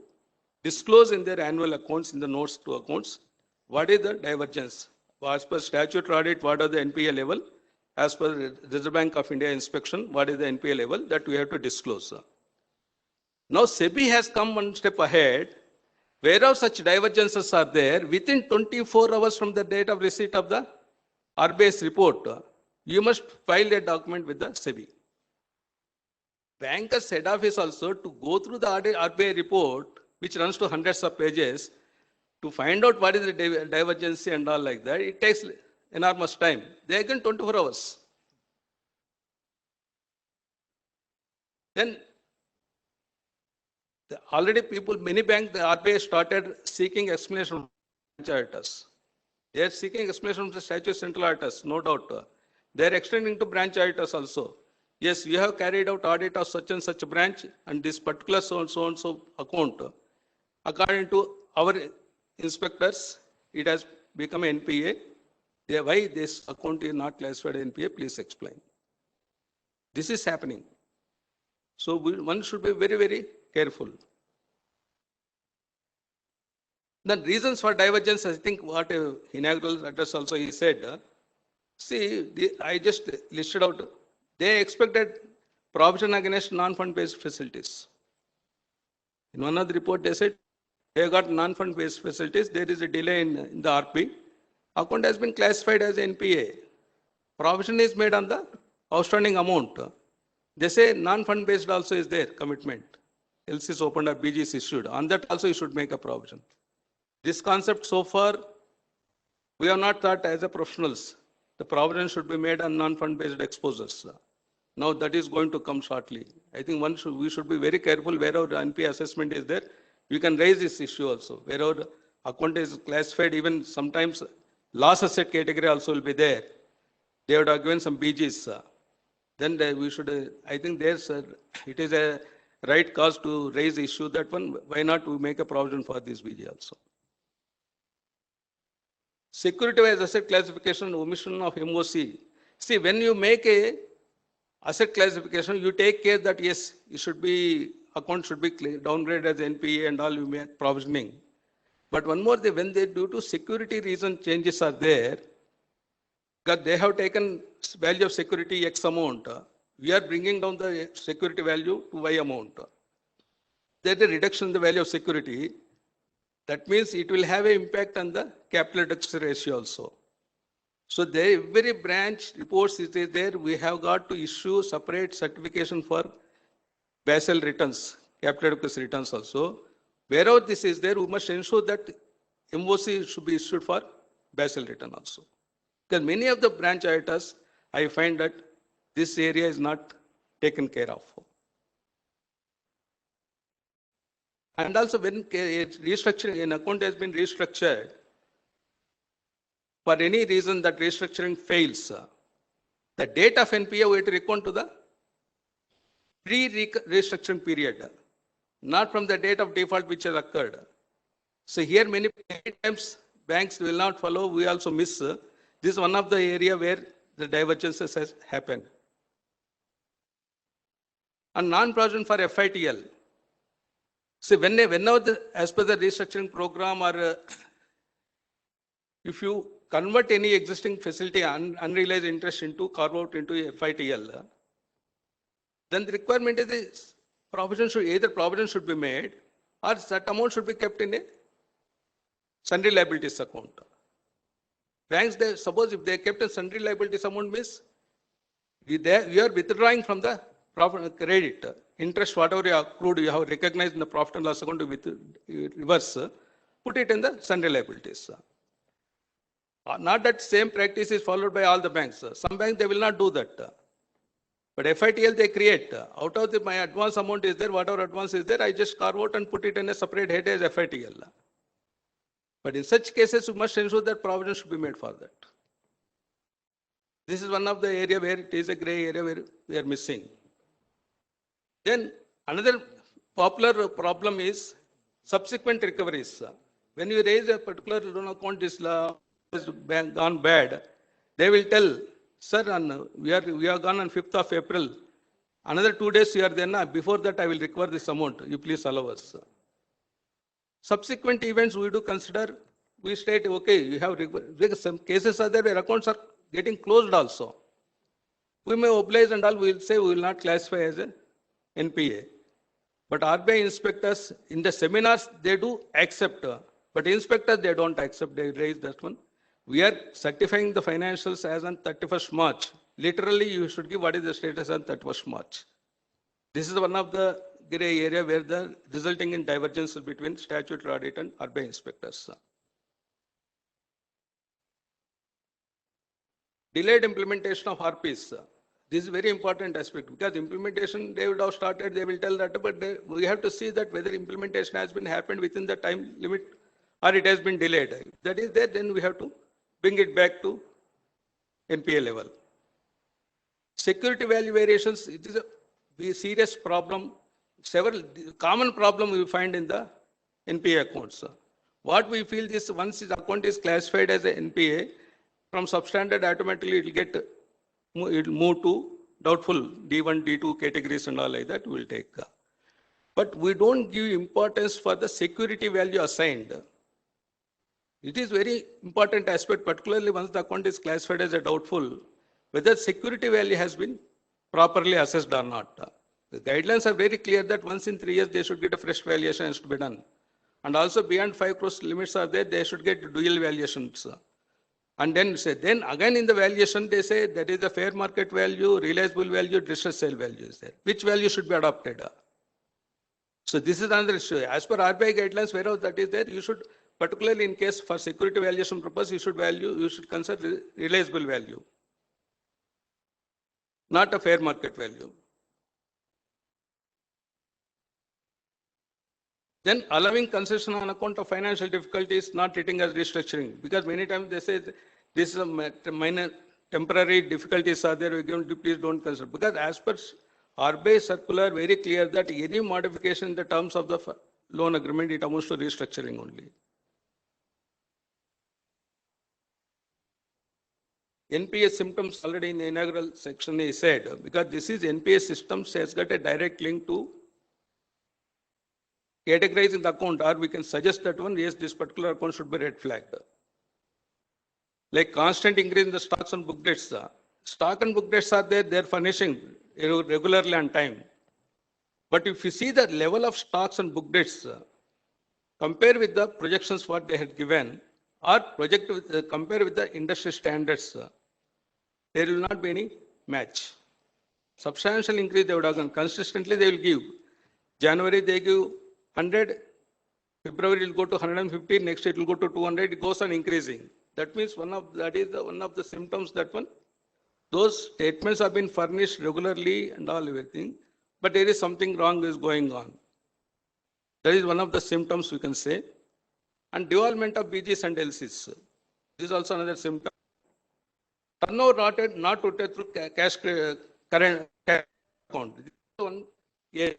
disclose in their annual accounts, in the notes to accounts, what is the divergence. As per statutory audit, what are the NPA level? As per Reserve Bank of India inspection, what is the NPA level that we have to disclose. Now, SEBI has come one step ahead. Wherever such divergences are there, within 24 hours from the date of receipt of the RBI's report, you must file a document with the SEBI. Bankers head office also to go through the RBI report, which runs to hundreds of pages, to find out what is the divergency and all like that. It takes enormous time. They again 24 hours. Then already people, many banks, the RBI started seeking explanation from branch auditors. They are seeking explanation from the statutory central auditors, no doubt. They are extending to branch auditors also. Yes, we have carried out audit of such and such branch and this particular so and so account. According to our inspectors, it has become NPA. Why this account is not classified NPA? Please explain. This is happening. So one should be very, very careful. The reasons for divergence, I think what inaugural address also he said, I just listed out, they expected provision against non-fund based facilities. In one of the report, they said, they got non-fund based facilities, there is a delay in the RP. Account has been classified as NPA. Provision is made on the outstanding amount. They say non-fund based also is there, commitment. LC is opened or BG is issued. On that also you should make a provision. This concept so far, we have not thought as a professionals. The provision should be made on non-fund based exposures. Now that is going to come shortly. I think we should be very careful wherever the NPA assessment is there. We can raise this issue also. Wherever the account is classified, even sometimes loss asset category also will be there. They would have given some BGs. Then we should, I think there's it is a right cause to raise the issue that one, why not we make a provision for this BG also. Security-wise asset classification, omission of MOC. See, when you make a asset classification, you take care that yes, it should be, account should be downgraded as NPA and all, you make provisioning. But one more thing, when they due to security reason changes are there, because they have taken value of security X amount, we are bringing down the security value to Y amount. There's a reduction in the value of security. That means it will have an impact on the capital adequacy ratio also. So every branch reports is there. We have got to issue separate certification for Basel returns, capital adequacy returns also. Wherever this is there, we must ensure that MOC should be issued for Basel return also. Because many of the branch auditors, I find that this area is not taken care of. And also when restructuring, an account has been restructured, for any reason that restructuring fails, the date of NPA we have to recount to the pre-restructuring period, not from the date of default which has occurred. So here many times banks will not follow, we also miss. This is one of the area where the divergences has happened. And non-provision for FITL. See, whenever as per the restructuring program or if you convert any existing facility unrealized interest into carve out into FITL, then the requirement is this provision should either provision should be made or that amount should be kept in a sundry liabilities account. Banks, suppose if they kept a sundry liabilities amount means we are withdrawing from the profit credit. Interest, whatever you accrued, you have recognized in the profit and loss account with reverse, put it in the sundry liabilities. Not that same practice is followed by all the banks. Some banks, they will not do that. But FITL they create. Out of my advance amount is there, whatever advance is there, I just carve out and put it in a separate head as FITL. But in such cases, you must ensure that provision should be made for that. This is one of the area where it is a gray area where we are missing. Then another popular problem is subsequent recoveries. When you raise a particular loan account is gone bad, they will tell, sir, we are gone on 5th of April. Another 2 days you are there now. Before that, I will recover this amount. You please allow us. Subsequent events we do consider. We state, okay, you have because some cases are there where accounts are getting closed also. We may oblige and all. We will say we will not classify as a NPA. But RBI inspectors in the seminars they do accept, but inspectors they don't accept. They raise that one. We are certifying the financials as on 31st March. Literally, you should give what is the status on 31st March. This is one of the gray area where the resulting in divergence between statutory audit and RBI inspectors. Delayed implementation of RPs. This is very important aspect because implementation they would have started, they will tell that, but we have to see that whether implementation has been happened within the time limit or it has been delayed. If that is there, then we have to bring it back to NPA level. Security value variations, it is a serious problem. Several common problem we find in the NPA accounts. What we feel is once this account is classified as an NPA, from substandard automatically it will move to doubtful D1, D2 categories and all like that we will take. But we don't give importance for the security value assigned. It is very important aspect, particularly once the account is classified as a doubtful, whether security value has been properly assessed or not. The guidelines are very clear that once in 3 years they should get a fresh valuation has to be done. And also beyond 5 crores limits are there, they should get dual valuations. And then again in the valuation, they say that is the fair market value, realizable value, distressed sale value is there. Which value should be adopted? So this is another issue. As per RBI guidelines, wherever that is there, you should, particularly in case for security valuation purpose, you should consider realizable value, not a fair market value. Then allowing concession on account of financial difficulties, not treating as restructuring, because many times they say this is a minor temporary difficulties are there, please don't consider. Because as per RBI circular, very clear that any modification in the terms of the loan agreement, it amounts to restructuring only. NPA symptoms already in the inaugural section is said, because this is NPA systems has got a direct link to categorizing the account, or we can suggest that one, yes, this particular account should be red flagged. Like constant increase in the stocks and book debts. Stock and book debts are there, they're furnishing regularly on time. But if you see the level of stocks and book debts, compare with the projections what they had given, or compare with the industry standards, there will not be any match. Substantial increase they would have done. Consistently they will give. January they give 100, February will go to 150, next it will go to 200, it goes on increasing. That means one of the symptoms that one, those statements have been furnished regularly and all everything, but there is something wrong is going on. That is one of the symptoms we can say. And development of BGs and LCs. This is also another symptom. Turnover not routed through cash current account. This is one, yeah.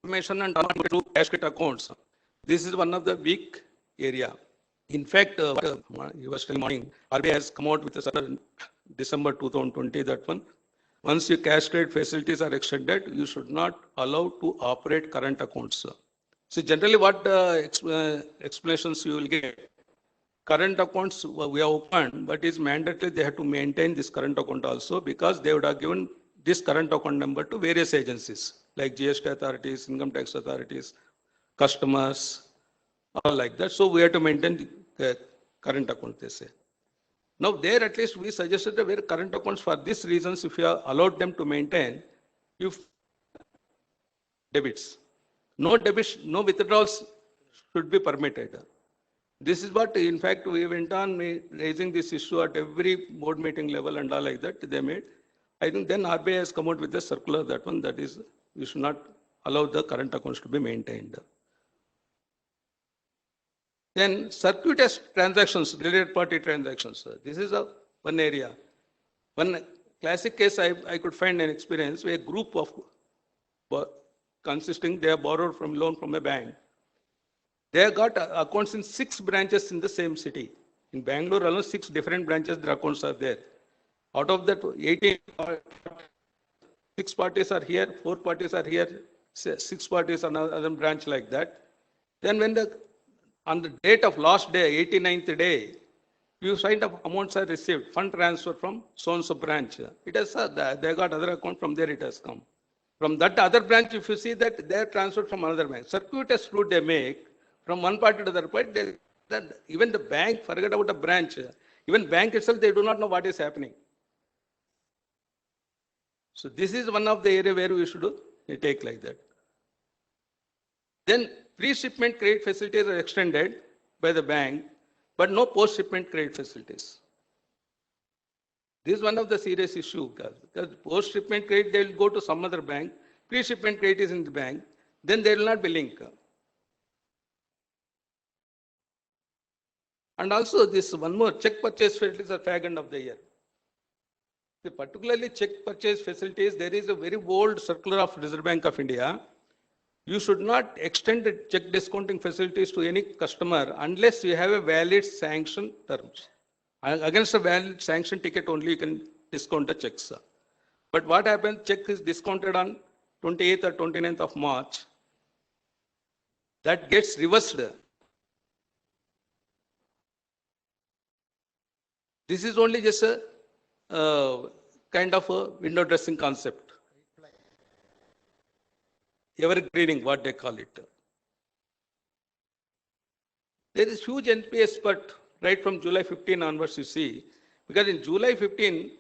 Information and to cash accounts. This is one of the weak area. In fact, you were still morning, RBI has come out with a certain December 2020 that one. Once your cash credit facilities are extended, you should not allow to operate current accounts. So generally what explanations you will get, current accounts we have opened, but it's mandatory they have to maintain this current account also, because they would have given this current account number to various agencies like GST authorities, income tax authorities, customers, all like that. So we have to maintain the current account, they say. Now there at least we suggested that where current accounts for these reasons, if you have allowed them to maintain, if debits, no debits, no withdrawals should be permitted. This is what in fact we went on raising this issue at every board meeting level and all like that they made. I think then RBI has come out with a circular that one, that is, we should not allow the current accounts to be maintained. Then circuitous transactions, related party transactions. This is one area. One classic case I could find an experience where a group of consisting, they have borrowed from loan from a bank. They have got accounts in 6 branches in the same city. In Bangalore alone, 6 different branches, their accounts are there. Out of that 18, 6 parties are here, 4 parties are here, 6 parties are another branch like that. Then when on the date of last day, 89th day, you find the amounts are received, fund transfer from so-and-so branch. It has, they got other account, from there it has come. From that other branch, if you see that they are transferred from another bank. Circuitous route they make from one party to the other party, even the bank, forget about the branch, even bank itself, they do not know what is happening. So this is one of the area where we should take like that. Then pre-shipment credit facilities are extended by the bank, but no post-shipment credit facilities. This is one of the serious issues, because post-shipment credit, they will go to some other bank, pre-shipment credit is in the bank, then there will not be link. And also this one more, check purchase facilities are fag end of the year. Particularly check purchase facilities, there is a very bold circular of Reserve Bank of India. You should not extend the check discounting facilities to any customer unless you have a valid sanction terms. Against a valid sanction ticket only you can discount the checks. But what happens, check is discounted on 28th or 29th of March. That gets reversed. This is only just a kind of a window dressing concept. Evergreening, what they call it. There is huge NPA spurt right from July 15 onwards, you see, because in July 15,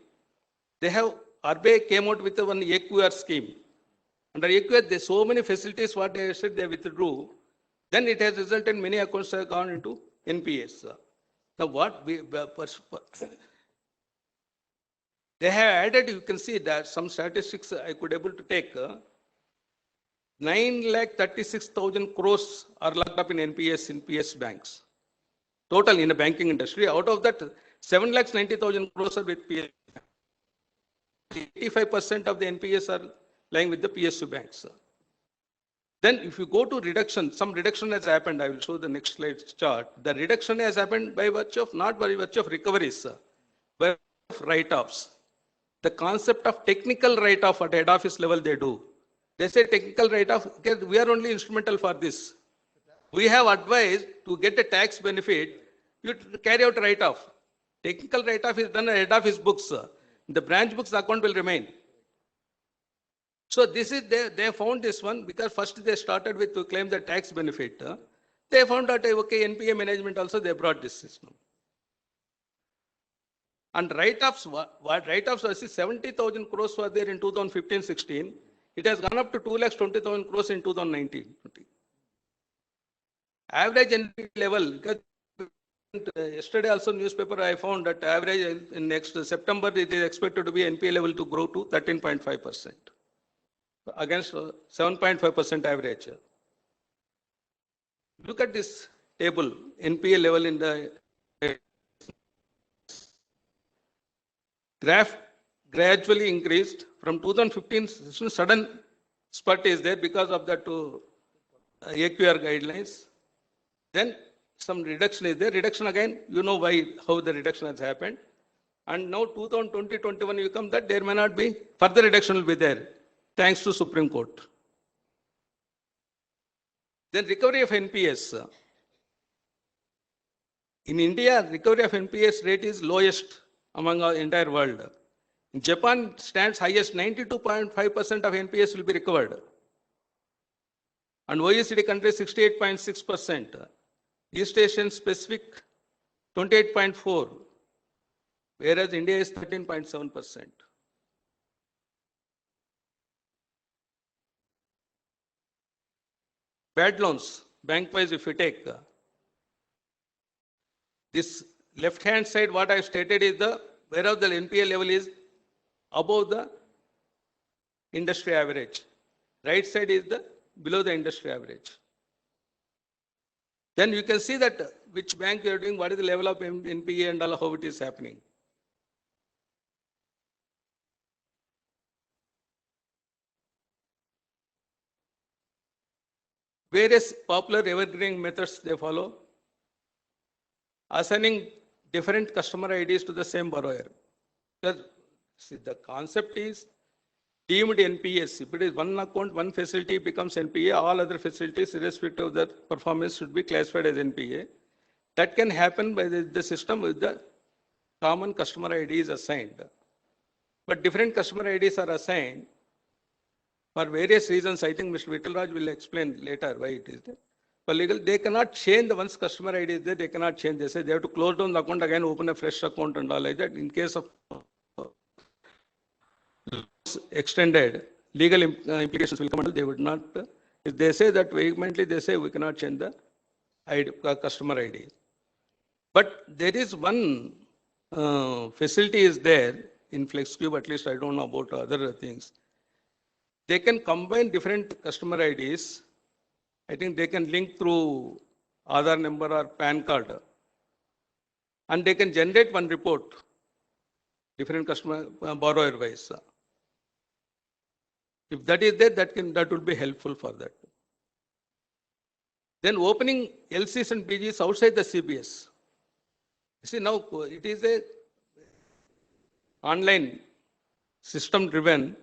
they have, RBI came out with one AQR scheme. Under AQR, there's so many facilities, what they said they withdrew. Then it has resulted many accounts have gone into NPAs. Now what they have added, you can see that some statistics I could able to take. 9,36,000 crores are locked up in NPS in PS banks. Total in the banking industry. Out of that, 7,90,000 crores are with PS. 85% of the NPS are lying with the PSU banks. Then if you go to reduction, some reduction has happened. I will show the next slide chart. The reduction has happened by virtue of, not by virtue of recoveries, by write-offs. The concept of technical write-off at head office level they do. They say technical write-off, we are only instrumental for this. We have advised to get a tax benefit, you carry out write-off. Technical write-off is done at head office books. The branch books account will remain. So this is, they found this one because first they started with to claim the tax benefit. They found that, okay, NPA management also they brought this system. And write-offs, what write-offs was 70,000 crores were there in 2015-16. It has gone up to 2,20,000 crores in 2019-20. Average NPA level, because yesterday also newspaper I found that average in next September it is expected to be NPA level to grow to 13.5% against 7.5% average. Look at this table, NPA level in the graph gradually increased from 2015, sudden spurt is there because of that AQR guidelines. Then some reduction is there. Reduction again, you know why, how the reduction has happened. And now 2020-21 you come that there may not be, further reduction will be there, thanks to Supreme Court. Then recovery of NPS. In India, recovery of NPS rate is lowest among the entire world. In Japan stands highest, 92.5% of NPS will be recovered. And OECD countries 68.6%. East Asian specific 28.4%, whereas India is 13.7%. Bad loans, bank-wise if you take, this left-hand side what I stated is the, whereas the NPA level is above the industry average. Right side is the below the industry average. Then you can see that which bank you are doing, what is the level of NPA and all, how it is happening. Various popular evergreen methods they follow. Assigning different customer IDs to the same borrower. See, the concept is deemed NPS. If it is one account, one facility becomes NPA, all other facilities, irrespective of their performance, should be classified as NPA. That can happen by the system with the common customer ID is assigned. But different customer IDs are assigned for various reasons. I think Mr. Vittalraj will explain later why it is there. For legal, they cannot change the once customer ID is there, they cannot change. They say they have to close down the account again, open a fresh account and all like that. In case of extended, legal implications will come and they would not. If they say that vehemently, they say we cannot change the ID, customer ID. But there is one facility is there in FlexCube, at least I don't know about other things. They can combine different customer IDs. I think they can link through Aadhaar number or PAN card. And they can generate one report, different customer borrower wise. If that is there, that will be helpful for that. Then opening LCs and BGs outside the CBS. See, now it is a online system driven.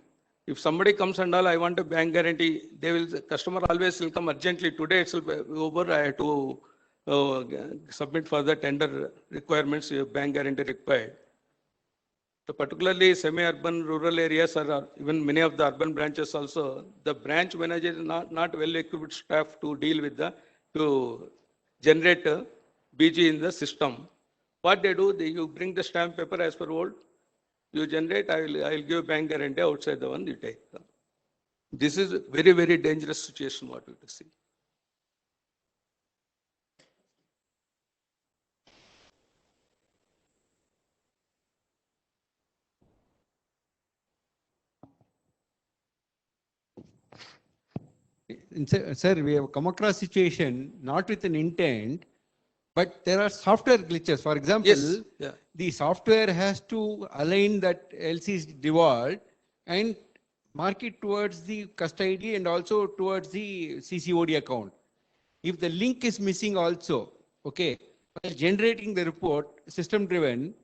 If somebody comes and all, I want a bank guarantee, the customer always will come urgently. Today it's over, I have to submit for the tender requirements, bank guarantee required. So particularly semi-urban, rural areas, or even many of the urban branches also, the branch manager is not well-equipped staff to deal with to generate a BG in the system. What they do, you bring the stamp paper as per old, you generate, I will give bank guarantee outside the one you take. This is a very, very dangerous situation what we see. Sir, we have come across situation not with an intent, but there are software glitches. For example, Yes, yeah. the software has to align that LC is devolved and mark it towards the custody and also towards the CCOD account. If the link is missing also, okay, while generating the report, system driven,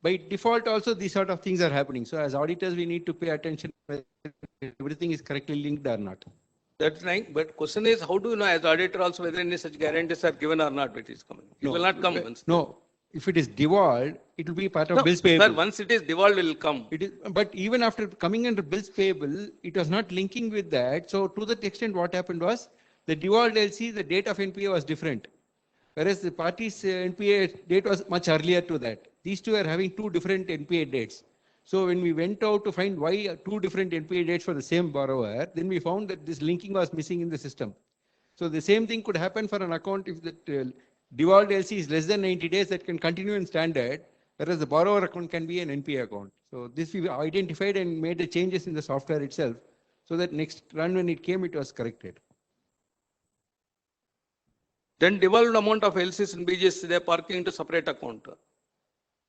by default also these sort of things are happening. So as auditors, we need to pay attention whether everything is correctly linked or not. That's right. But question is, how do you know as auditor also whether any such guarantees are given or not? It is coming. It will not come once. No, if it is devolved, it will be part of No, bills payable. sir, once it is devolved, it will come. It is, but even after coming under bills payable, it was not linking with that. So to that extent, what happened was the devolved LC, the date of NPA was different. Whereas the party's NPA date was much earlier to that. These two are having two different NPA dates. So when we went out to find why two different NPA dates for the same borrower, then we found that this linking was missing in the system. So the same thing could happen for an account if the devolved LC is less than 90 days, that can continue in standard, whereas the borrower account can be an NPA account. So this we identified and made the changes in the software itself, so that next run when it came, it was corrected. Then devolved amount of LCs and BGs, they are parking into separate account.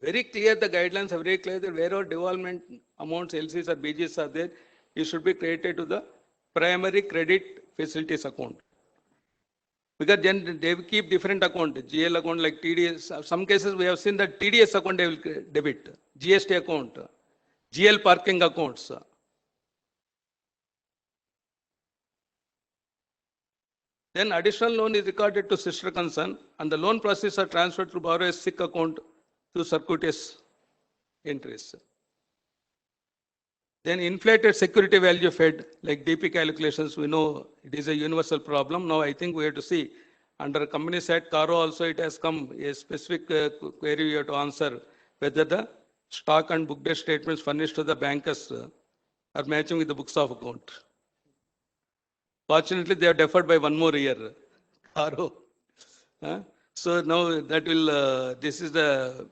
Very clear, the guidelines are very clear that wherever devolvement amounts, LCs or BGs are there, it should be credited to the primary credit facilities account. Because then they will keep different account, GL account like TDS. Some cases we have seen that TDS account they will debit, GST account, GL parking accounts. Then additional loan is recorded to sister concern and the loan process are transferred to borrower's SIC account to circuitous entries. Then inflated security value fed, like DP calculations, we know it is a universal problem. Now I think we have to see under Companies Act, CARO also it has come a specific query we have to answer whether the stock and book based statements furnished to the bankers are matching with the books of account. Fortunately, they are deferred by one more year. CARO. So now that will, this is the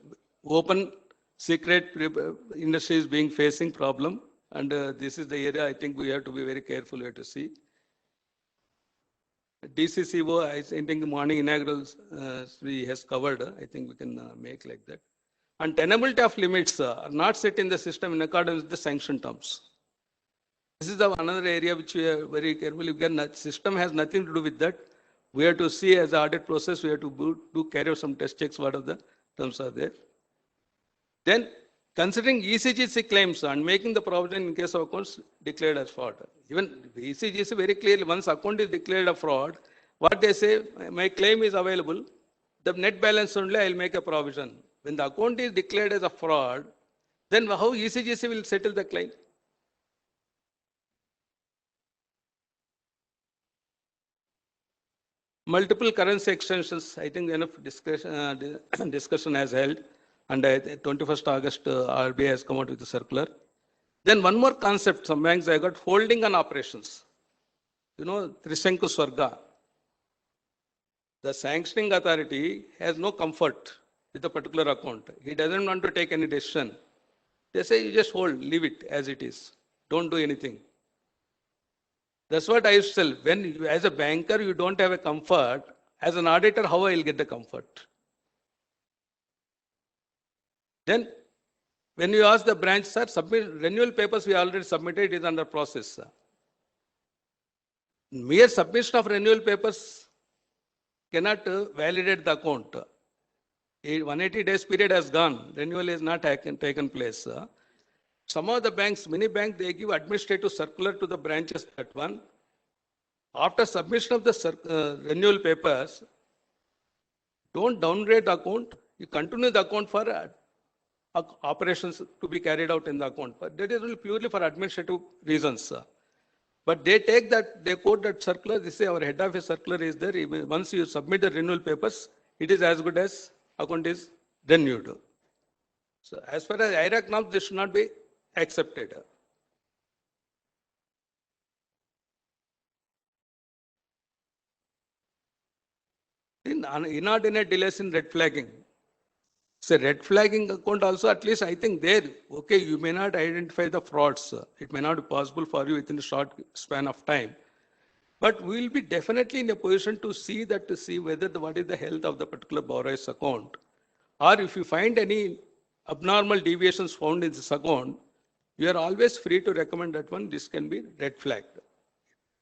open secret industry is being facing problem. And this is the area I think we have to be very careful here to see. DCCO, I think the morning inaugural, we has covered, I think we can make like that. And tenability of limits are not set in the system in accordance with the sanction terms. This is the another area which we are very careful. Again, system has nothing to do with that. We have to see as the audit process, we have to do carry out some test checks, what are the terms are there. Then considering ECGC claims and making the provision in case of accounts declared as fraud. Even ECGC very clearly, once account is declared a fraud, what they say, my claim is available, the net balance only I will make a provision. When the account is declared as a fraud, then how ECGC will settle the claim? Multiple currency extensions, I think enough discussion has held, and 21st August, RBI has come out with a circular. Then one more concept, some banks have got holding on operations. You know, Trisanku Swarga. The sanctioning authority has no comfort with a particular account. He doesn't want to take any decision. They say, you just hold, leave it as it is. Don't do anything. That's what I used to tell. When you, as a banker, you don't have a comfort, as an auditor, how I will get the comfort? Then, when you ask the branch, sir, submit renewal papers, we already submitted, it is under process. Sir. Mere submission of renewal papers cannot validate the account. A 180 days period has gone, renewal is not taken place. Some of the banks, many banks, they give administrative circular to the branches that one. After submission of the renewal papers, don't downgrade the account. You continue the account for operations to be carried out in the account. But that is only purely for administrative reasons. But they take that, they quote that circular. They say our head office circular is there. Once you submit the renewal papers, it is as good as account is renewed. So as far as IRAC norms, this should not be accepted. In inordinate delays in red flagging. So red flagging account also, at least I think there, okay, you may not identify the frauds. It may not be possible for you within a short span of time. But we will be definitely in a position to see that, to see whether what is the health of the particular borrower's account. Or if you find any abnormal deviations found in this account, you are always free to recommend that one, this can be red flagged.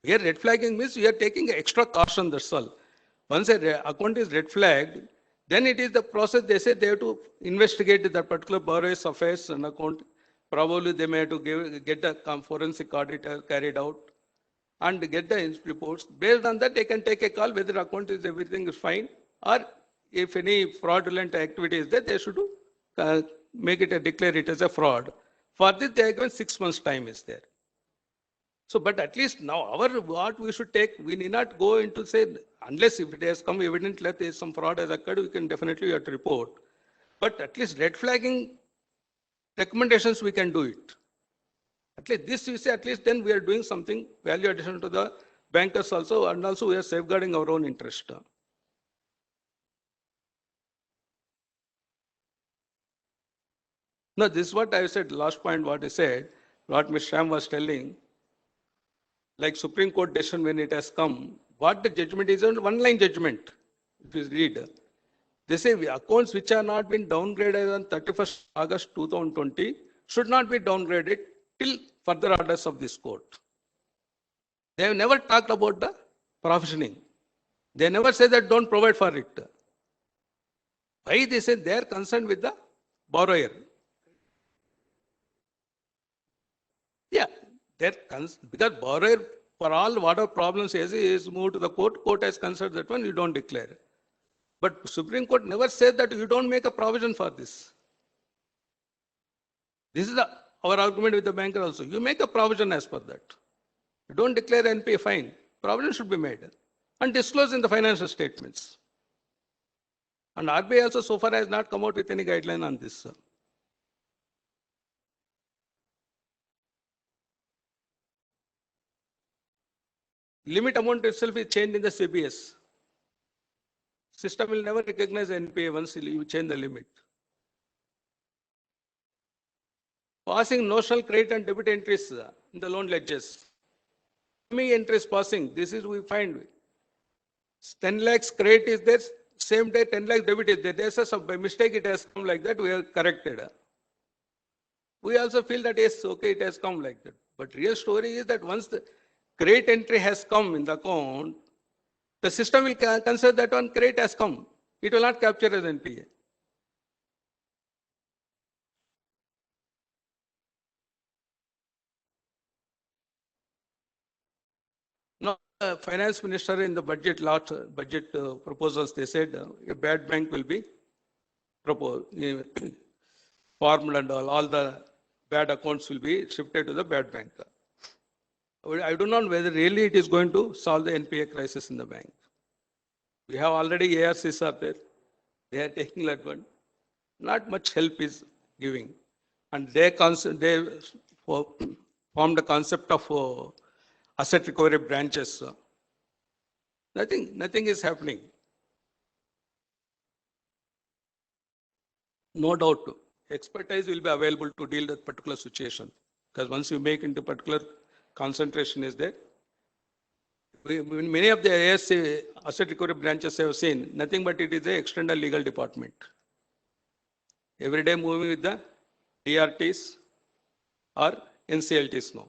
Here red flagging means you are taking extra caution, that's all. Once an account is red flagged, then it is the process, they say they have to investigate that particular borrower's affairs and account. Probably they may have to get a forensic audit carried out and get the reports. Based on that, they can take a call whether account is everything is fine, or if any fraudulent activity is there, they should make it declare it as a fraud. For this, they are given 6 months time is there. So, but at least now what we should take, we need not go into say, unless if it has come evident that there is some fraud has occurred, we can definitely have to report. But at least red flagging recommendations, we can do it. At least this you say, at least then we are doing something value addition to the bankers also, and also we are safeguarding our own interest. Now, this is what I said, last point what I said, what Ms. Sham was telling, like Supreme Court decision when it has come, what the judgment is, on one-line judgment, if you read. They say accounts which are not been downgraded on 31st August 2020 should not be downgraded till further orders of this court. They have never talked about the provisioning. They never say that don't provide for it. Why they say they are concerned with the borrower? Yeah, because borrower for all whatever problems is moved to the court. Court has considered that one, you don't declare. But Supreme Court never said that you don't make a provision for this. This is our argument with the banker also. You make a provision as per that. You don't declare NPA fine. Provision should be made and disclosed in the financial statements. And RBI also so far has not come out with any guideline on this. Limit amount itself is changed in the CBS. System will never recognize NPA once you change the limit. Passing notional credit and debit entries in the loan ledgers. Entries passing, this is we find 10 lakhs credit is there, same day 10 lakhs debit is there. There's a by mistake it has come like that, we have corrected. We also feel that yes, okay, it has come like that. But real story is that once the credit entry has come in the account, the system will consider that one credit has come. It will not capture as NPA. Now, finance minister in the budget last budget proposals, they said a bad bank will be proposed, formed and all the bad accounts will be shifted to the bad bank. I do not know whether really it is going to solve the NPA crisis in the bank. We have already ARCs are there. They are taking that one. Not much help is giving. And they formed the concept of asset recovery branches. Nothing is happening. No doubt, expertise will be available to deal with particular situation. Because once you make into particular concentration is there. Many of the ASC asset recovery branches have seen nothing but it is a external legal department. Every day moving with the DRTs or NCLTs now.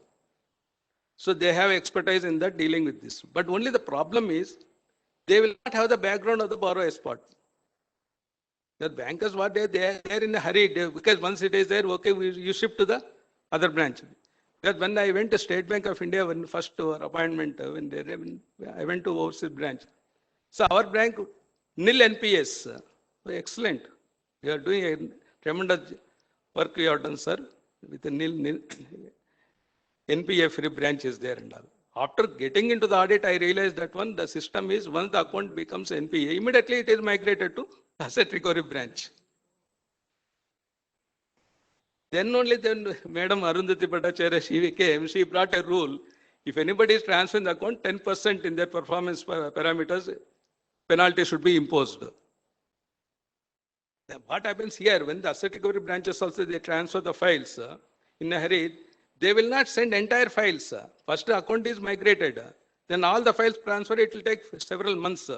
So they have expertise in that dealing with this. But only the problem is they will not have the background of the borrower's part. The bankers, what they are in a hurry because once it is there, okay, you shift to the other branch. Because when I went to State Bank of India, when first appointment, I went to overseas branch. So our bank, nil NPS, excellent. You are doing a tremendous work you have done, sir, with a nil NPA free branch is there and all. After getting into the audit, I realized that the system is once the account becomes NPA, immediately it is migrated to asset recovery branch. Then Madam Arundhati Bhattacharya, she came, she brought a rule. If anybody is transferring the account, 10% in their performance parameters, penalty should be imposed. What happens here, when the asset recovery branches also, they transfer the files in a hurry, they will not send entire files. First the account is migrated. Then all the files transfer, it will take several months.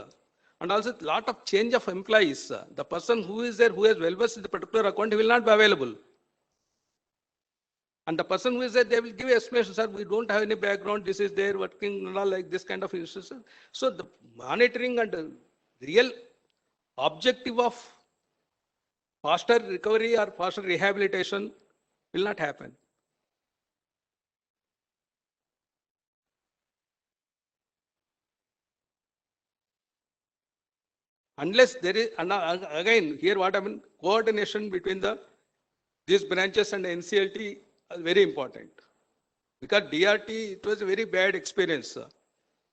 And also a lot of change of employees. The person who is there, who has well-versed in the particular account, he will not be available. And the person who is there, they will give explanation, sir, we don't have any background, this is there, working, and all like this kind of institution. So the monitoring and the real objective of faster recovery or faster rehabilitation will not happen. Unless there is, and again, here what I mean, coordination between these branches and NCLT is very important. Because DRT, it was a very bad experience.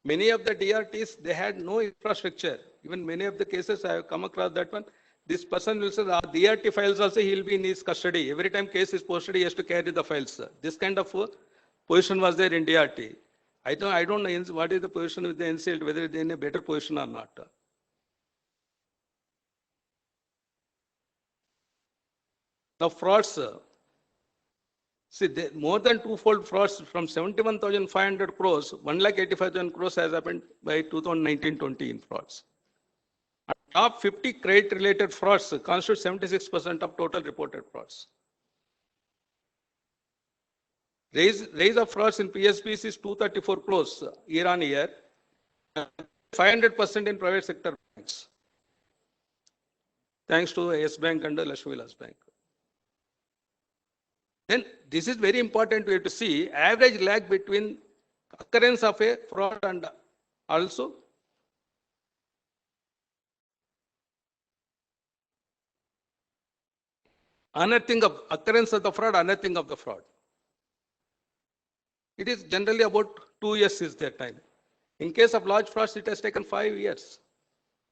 Many of the DRTs, they had no infrastructure. Even many of the cases I have come across that one, this person will say, DRT files also, he will be in his custody. Every time case is posted, he has to carry the files. This kind of position was there in DRT. I don't know what is the position with the NCLT, whether they're in a better position or not. Now frauds, see, more than twofold frauds from 71,500 crores, 1,85,000 crores has happened by 2019-20 in frauds. Top 50 credit-related frauds constitute 76% of total reported frauds. Raise of frauds in PSBs is 234 crores year on year, 500% in private sector banks, thanks to Yes Bank and Lakshmi Vilas Bank. Then this is very important. We have to see average lag between occurrence of a fraud and also unearthing of occurrence of the fraud, unearthing of the fraud. It is generally about 2 years is their time. In case of large frauds, it has taken 5 years.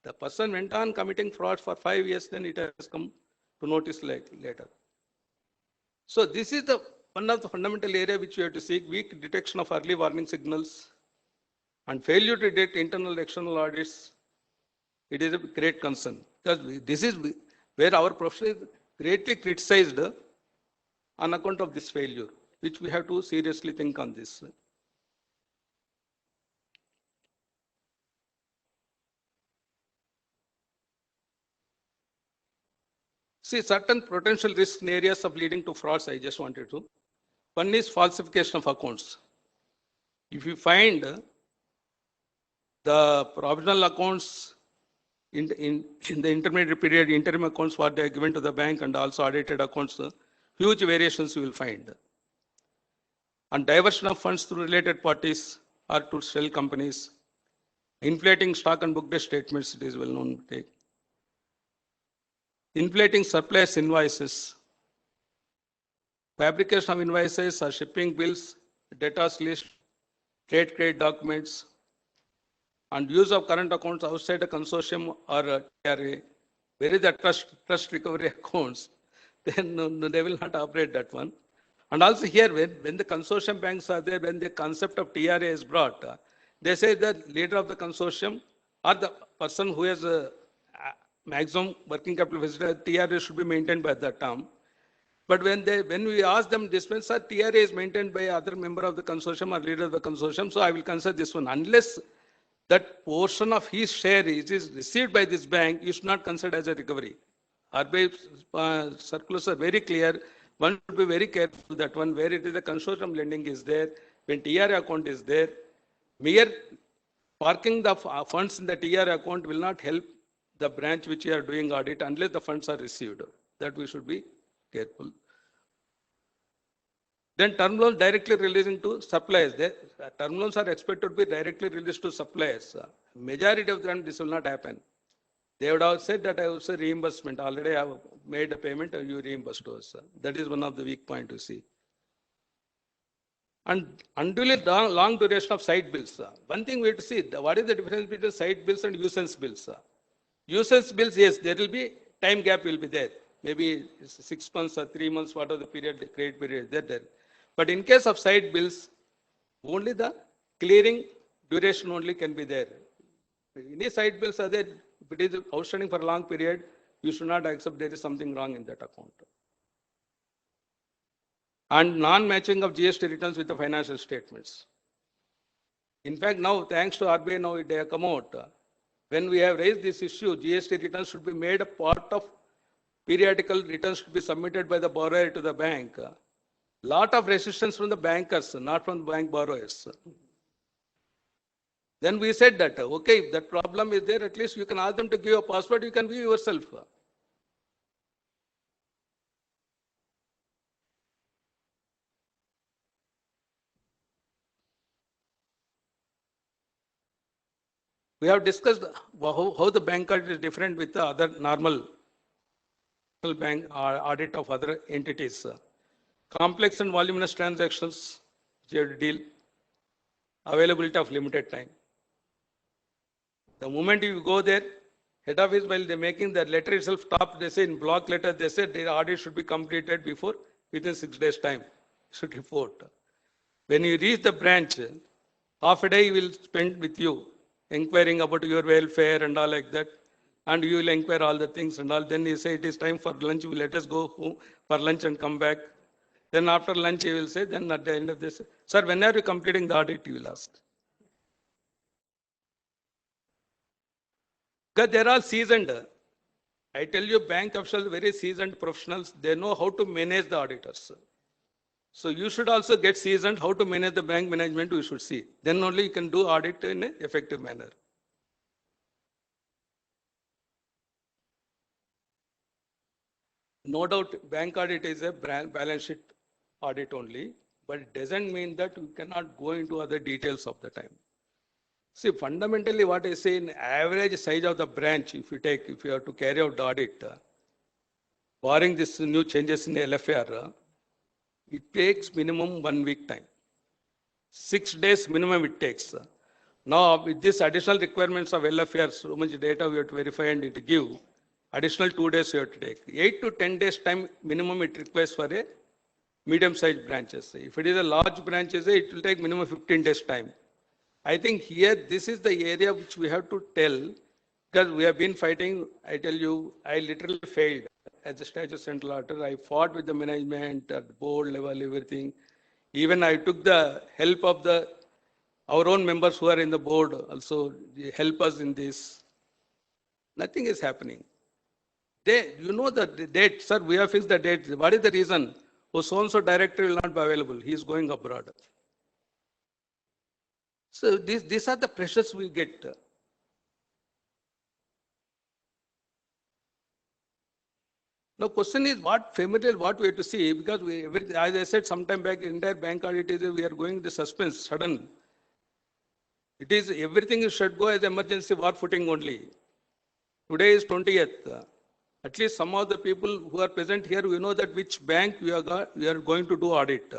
The person went on committing frauds for 5 years, then it has come to notice later. So this is one of the fundamental area which we have to seek: weak detection of early warning signals and failure to detect internal external audits. It is a great concern because this is where our profession is greatly criticized on account of this failure, which we have to seriously think on this. See, certain potential risk areas of leading to frauds, I just wanted to. One is falsification of accounts. If you find the provisional accounts in the intermediate period, interim accounts what they are given to the bank and also audited accounts, huge variations you will find. And diversion of funds to related parties or to shell companies, inflating stock and book based statements, it is well known take. Inflating surplus invoices, fabrication of invoices or shipping bills, debtors list, trade credit documents, and use of current accounts outside a consortium or TRA, where is the trust recovery accounts, then they will not operate that one. And also here, when the consortium banks are there, when the concept of TRA is brought, they say the leader of the consortium or the person who has a maximum working capital facility, TRA should be maintained by that term. But when we ask them this one, sir, TRA is maintained by other member of the consortium or leader of the consortium, so I will consider this one. Unless that portion of his share is received by this bank, you should not consider as a recovery. RBI circulars are very clear. One should be very careful that one where it is a consortium lending is there, when TRA account is there, mere parking the funds in the TRA account will not help the branch which you are doing audit unless the funds are received. That we should be careful. Then term loans directly releasing to suppliers. Term loans are expected to be directly released to suppliers. Majority of them, this will not happen. They would have said that I will say reimbursement. Already I have made a payment and you reimburse to us. That is one of the weak point to see. And unduly long duration of side bills. One thing we have to see, what is the difference between side bills and usance bills? Usance bills, yes, there will be time gap will be there. Maybe 6 months or 3 months, what are the period, the credit period, there. But in case of side bills, only the clearing duration only can be there. Any side bills are there, if it is outstanding for a long period, you should not accept there is something wrong in that account. And non-matching of GST returns with the financial statements. In fact, now, thanks to RBI, now they have come out. When we have raised this issue, GST returns should be made a part of periodical returns to be submitted by the borrower to the bank. Lot of resistance from the bankers, not from the bank borrowers. Then we said that, okay, if that problem is there, at least you can ask them to give a password, you can view yourself. We have discussed how the bank audit is different with the other normal bank audit of other entities. Complex and voluminous transactions, deal, availability of limited time. The moment you go there, head office, while they're making the letter itself top, they say in block letter, they said the audit should be completed within 6 days time, should report. When you reach the branch, half a day will spend with you, inquiring about your welfare and all like that. And you will inquire all the things and all. Then you say it is time for lunch, you let us go home for lunch and come back. Then after lunch, you will say, then at the end of this, sir, when are you completing the audit, you will ask. Because they're all seasoned. I tell you, bank officials, very seasoned professionals, they know how to manage the auditors. So you should also get seasoned how to manage the bank management, you should see. Then only you can do audit in an effective manner. No doubt, bank audit is a balance sheet audit only, but it doesn't mean that you cannot go into other details of the time. See, fundamentally what I say in average size of the branch, if you have to carry out the audit, barring this new changes in LFR, it takes minimum 1 week time. 6 days minimum it takes. Now, with this additional requirements of LFR, so much data we have to verify and it give, additional 2 days you have to take. 8 to 10 days time minimum it requires for a medium-sized branches. If it is a large branches, it will take minimum 15 days time. I think here, this is the area which we have to tell, because we have been fighting. I tell you, I literally failed as a statute central auditor. I fought with the management at the board level, everything. Even I took the help of our own members who are in the board also help us in this. Nothing is happening. you know the date, sir, we have fixed the date. What is the reason? Oh, so-and-so director will not be available. He is going abroad. So these are the pressures we get. Now, question is what familiar, what we have to see, because as I said sometime back, entire bank audit is, we are going the suspense, sudden. It is, everything should go as emergency war footing only. Today is 20th. At least some of the people who are present here, we know that which bank we are going to do audit.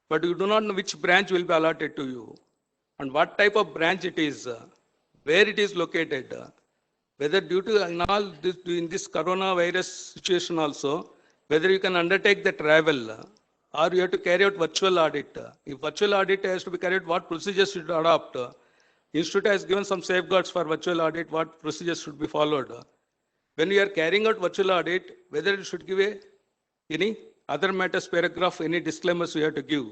But you do not know which branch will be allotted to you and what type of branch it is, where it is located, whether due to in this coronavirus situation also, whether you can undertake the travel or you have to carry out virtual audit. If virtual audit has to be carried, what procedures should adopt? Institute has given some safeguards for virtual audit, what procedures should be followed. When you are carrying out virtual audit, whether it should give any other matters paragraph, any disclaimers we have to give.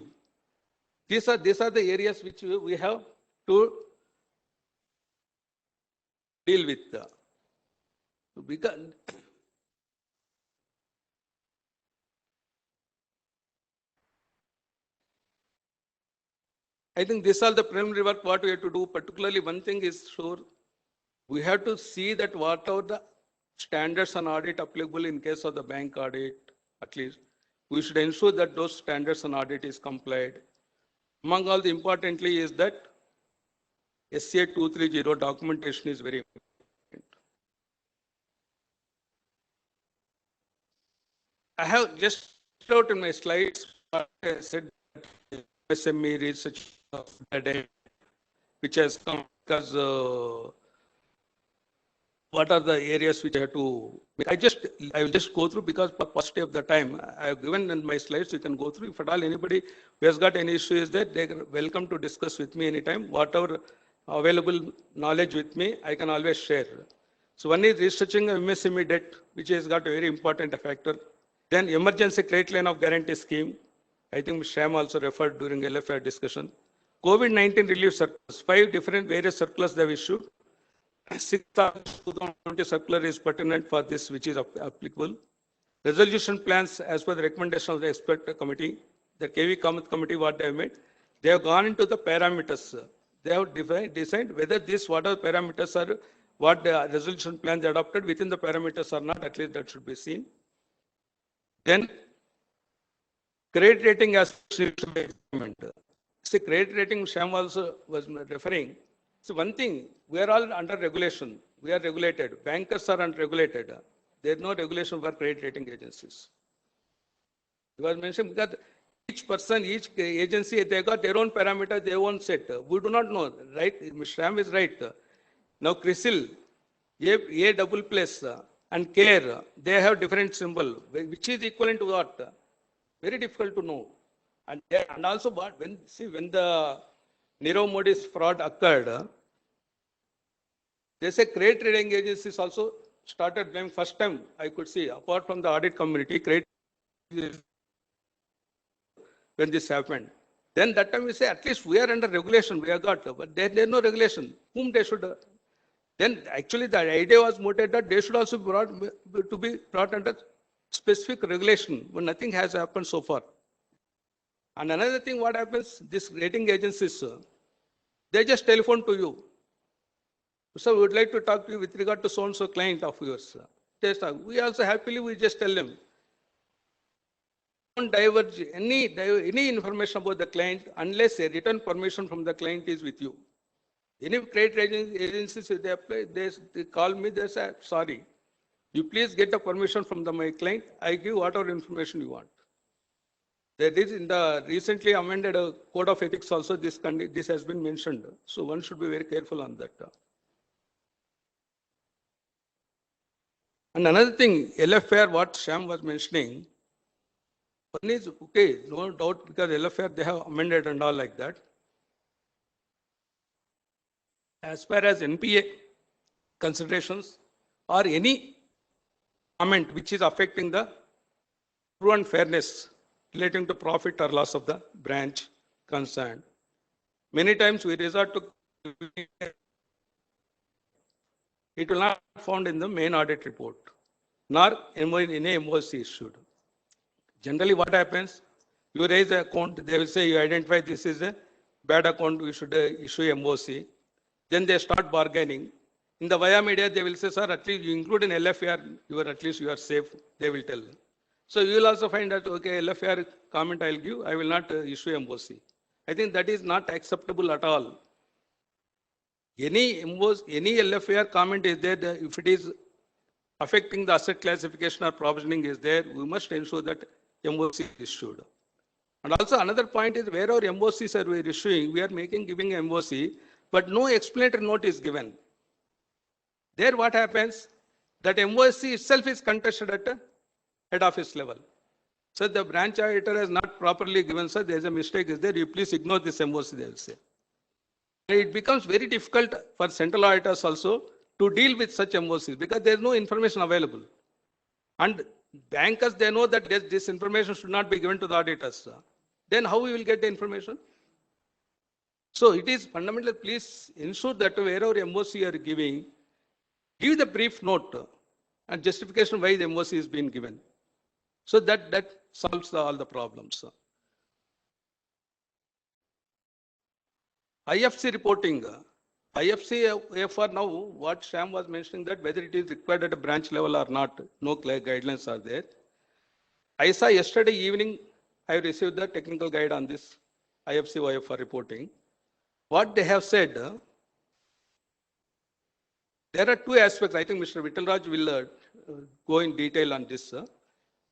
These are the areas which we have to deal with. Because I think these are the preliminary work what we have to do. Particularly one thing is sure, we have to see that what are the standards on audit applicable in case of the bank audit, at least. We should ensure that those standards on audit is complied. Among all, the importantly is that SCA 230 documentation is very important. I have just out in my slides what I said, SME research of the day, which has come because what are the areas which I have to, I will just go through because for paucity of the time, I have given in my slides, you can go through. If at all anybody who has got any issue is that they are welcome to discuss with me anytime. Whatever available knowledge with me, I can always share. So one is researching MSME debt, which has got a very important factor. Then emergency credit line of guarantee scheme. I think Sham also referred during LFR discussion. COVID-19 relief circulars, 5 different various circulars they have issued. 6th August 2020 circular is pertinent for this, which is applicable. Resolution plans as per the recommendation of the expert committee, the KV Kamath committee, what they have made, they have gone into the parameters. They have decided whether what are the parameters are, what the resolution plans adopted within the parameters or not, at least that should be seen. Then credit rating as should be examined. See, credit rating, Sham also was referring. So one thing, we are all under regulation. We are regulated. Bankers are unregulated. There is no regulation for credit rating agencies. It was mentioned that each person, each agency, they got their own parameters, their own set. We do not know, right? Mr. Ram is right. Now, CRISIL, A double place, and CARE, they have different symbol, which is equivalent to what? Very difficult to know. And also, when the Nirav Modi's fraud occurred, they say credit rating agencies also started blaming. First time I could see, apart from the audit community, credit when this happened. Then that time we say, at least we are under regulation, we have got, but there is no regulation. Whom they should? Then actually the idea was mooted that they should also be brought under specific regulation, but nothing has happened so far. And another thing, what happens, these rating agencies, they just telephone to you. So we would like to talk to you with regard to so-and-so client of yours. We also happily, we just tell them. Don't diverge any information about the client unless a written permission from the client is with you. Any credit agencies, they apply, they call me, they say, sorry, you please get the permission from my client. I give whatever information you want. There is in the recently amended code of ethics also this has been mentioned. So one should be very careful on that. And another thing, LFR, what Sham was mentioning, one is okay, no doubt, because LFR they have amended and all like that. As far as NPA considerations or any comment which is affecting the true and fairness relating to profit or loss of the branch concerned. Many times we resort to it will not be found in the main audit report. nor any MOC issued. Generally, what happens? You raise an account, they will say you identify this is a bad account, we should issue MOC. Then they start bargaining. In the via media, they will say, sir, at least you include in LFR, at least you are safe, they will tell. So you will also find that, okay, LFR comment I'll give, I will not issue MOC. I think that is not acceptable at all. Any LFR comment is there, if it is affecting the asset classification or provisioning is there, we must ensure that MOC is issued. And also another point is where our MOCs are we are issuing, we are giving MOC, but no explanatory note is given. There what happens, that MOC itself is contested at head office level. So the branch auditor has not properly given, sir, there is a mistake is there, you please ignore this MOC, they will say. And it becomes very difficult for central auditors also to deal with such MOCs because there is no information available. And bankers, they know that this information should not be given to the auditors. Then how we will get the information? So it is fundamental, please ensure that wherever MOC you are giving, give the brief note and justification why the MOC is being given. So that solves all the problems. IFC reporting. IFC for now, what Shyam was mentioning that whether it is required at a branch level or not, no clear guidelines are there. I saw yesterday evening, I received the technical guide on this IFC OFR reporting. What they have said, there are two aspects. I think Mr. Vittalraj will go in detail on this.